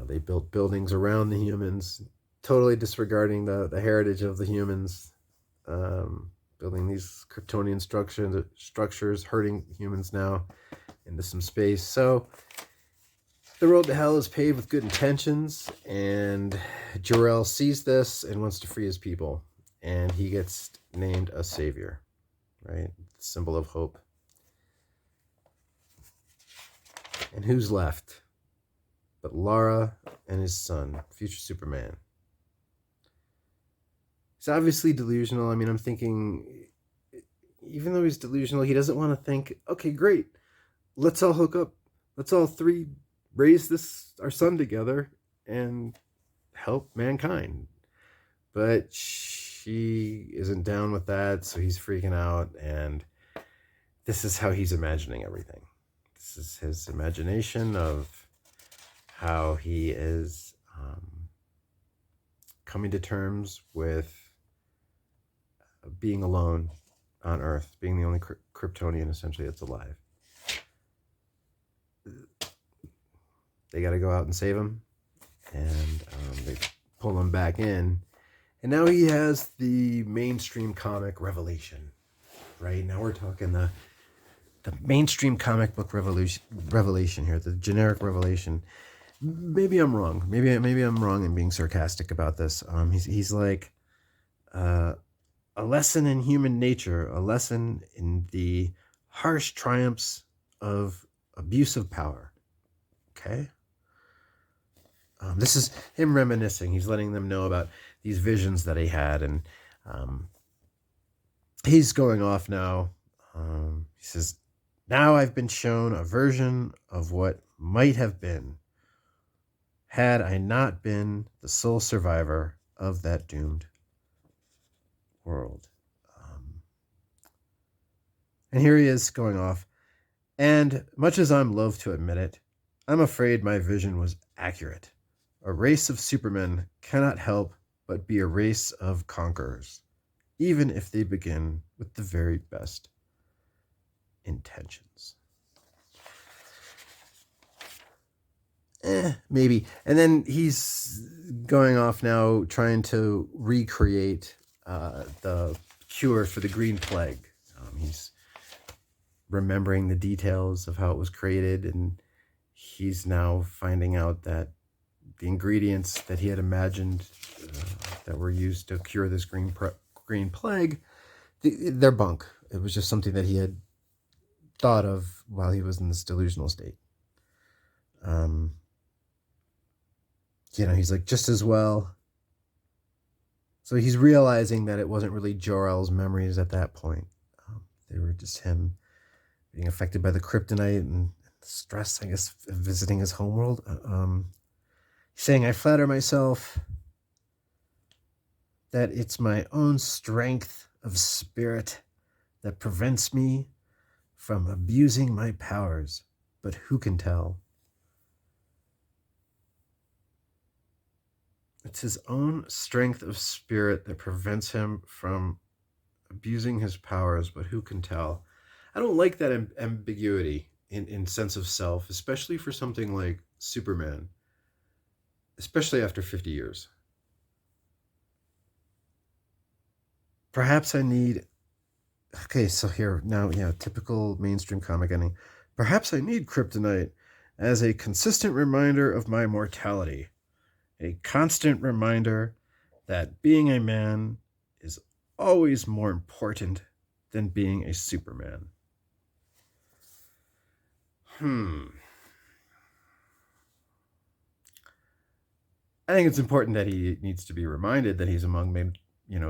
They built buildings around the humans, totally disregarding the heritage of the humans, building these Kryptonian structures, herding humans now into some space. So the road to hell is paved with good intentions, and Jor-El sees this and wants to free his people, and he gets named a savior, right? Symbol of hope. And who's left but Lara and his son, future Superman? He's obviously delusional. I mean, I'm thinking, even though he's delusional, he doesn't want to think, okay, great, let's all hook up. Let's all three raise our son together and help mankind. But she isn't down with that, so he's freaking out, and this is how he's imagining everything. This is his imagination of how he is coming to terms with being alone on Earth, being the only Kryptonian essentially that's alive. They got to go out and save him, and they pull him back in, and now he has the mainstream comic revelation. Right now we're talking the mainstream comic book revelation here, the generic revelation. Maybe I'm wrong. Maybe I'm wrong in being sarcastic about this. He's like a lesson in human nature, a lesson in the harsh triumphs of abuse of power. Okay? This is him reminiscing. He's letting them know about these visions that he had, and he's going off now. He says, now I've been shown a version of what might have been had I not been the sole survivor of that doomed world. And here he is going off. And much as I'm loath to admit it, I'm afraid my vision was accurate. A race of supermen cannot help but be a race of conquerors, even if they begin with the very best intentions. Maybe. And then he's going off now trying to recreate the cure for the green plague. He's remembering the details of how it was created, and he's now finding out that the ingredients that he had imagined that were used to cure this green plague, they're bunk. It was just something that he had thought of while he was in this delusional state. He's like, just as well. So he's realizing that it wasn't really Jor-El's memories at that point. They were just him being affected by the kryptonite and stress, I guess, of visiting his homeworld. He's saying, I flatter myself that it's my own strength of spirit that prevents me from abusing my powers, but who can tell? It's his own strength of spirit that prevents him from abusing his powers, but who can tell? I don't like that ambiguity in sense of self, especially for something like Superman, especially after 50 years. Perhaps I need. Okay, so here, now, yeah, typical mainstream comic ending. Perhaps I need kryptonite as a consistent reminder of my mortality, a constant reminder that being a man is always more important than being a Superman. I think it's important that he needs to be reminded that he's among,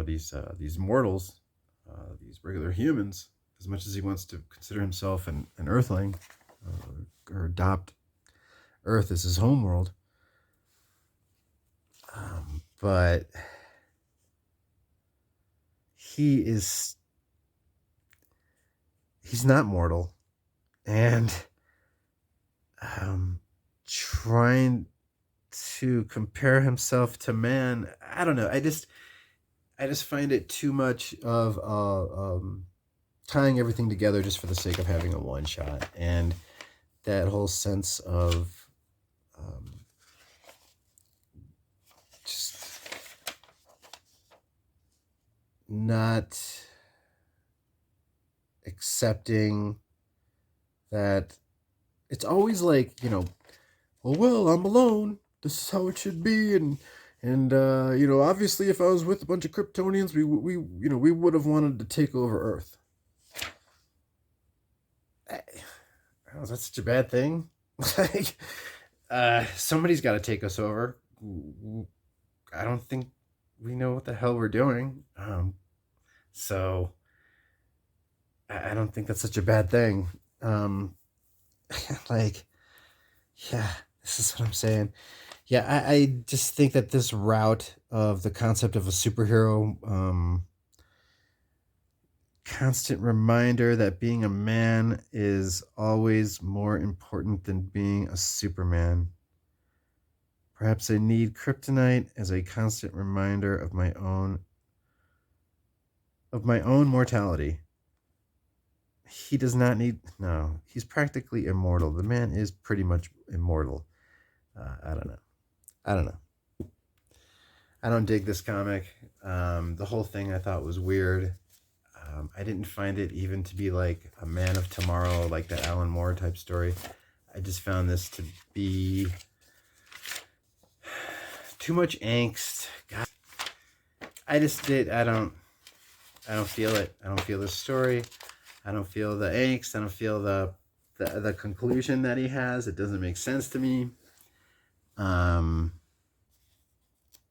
these mortals, these regular humans, as much as he wants to consider himself an Earthling, or adopt Earth as his homeworld. But he's not mortal, and trying to compare himself to man, I don't know. I just find it too much of tying everything together just for the sake of having a one shot, and that whole sense of just not accepting that it's always like, well, I'm alone. This is how it should be, and obviously, if I was with a bunch of Kryptonians, we would have wanted to take over Earth. Is that such a bad thing? Like, somebody's got to take us over. I don't think we know what the hell we're doing. So I don't think that's such a bad thing. Like, yeah, this is what I'm saying. Yeah, I just think that this route of the concept of a superhero, constant reminder that being a man is always more important than being a Superman. Perhaps I need kryptonite as a constant reminder of my own mortality. He does not need. No, he's practically immortal. The man is pretty much immortal. I don't know. I don't dig this comic. The whole thing I thought was weird. I didn't find it even to be like a Man of Tomorrow, like that Alan Moore type story. I just found this to be too much angst. God, I don't feel it. I don't feel the story. I don't feel the angst. I don't feel the conclusion that he has. It doesn't make sense to me.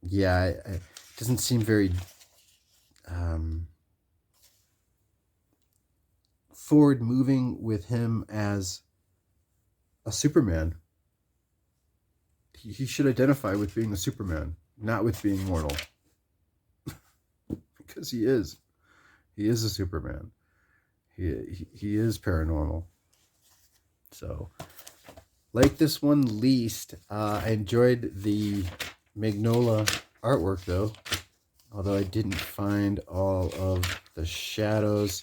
Yeah, it doesn't seem very forward moving with him as a Superman. He should identify with being a Superman, not with being mortal. Because he is. He is a Superman. He is paranormal. So, like this one least, I enjoyed the Mignola artwork though, although I didn't find all of the shadows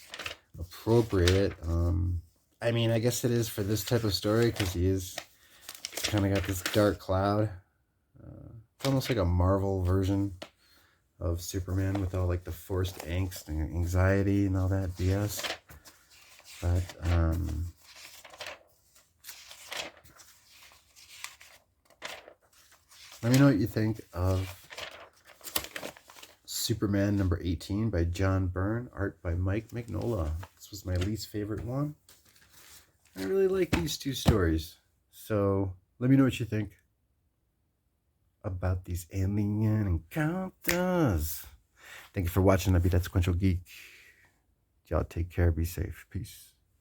appropriate. I mean, I guess it is for this type of story because he's kind of got this dark cloud. It's almost like a Marvel version of Superman with all like the forced angst and anxiety and all that BS. But let me know what you think of Superman number 18 by John Byrne, art by Mike Mignola. This was my least favorite one. I really like these two stories. So let me know what you think about these alien encounters. Thank you for watching. I'll be that Sequential Geek. Y'all take care. Be safe. Peace.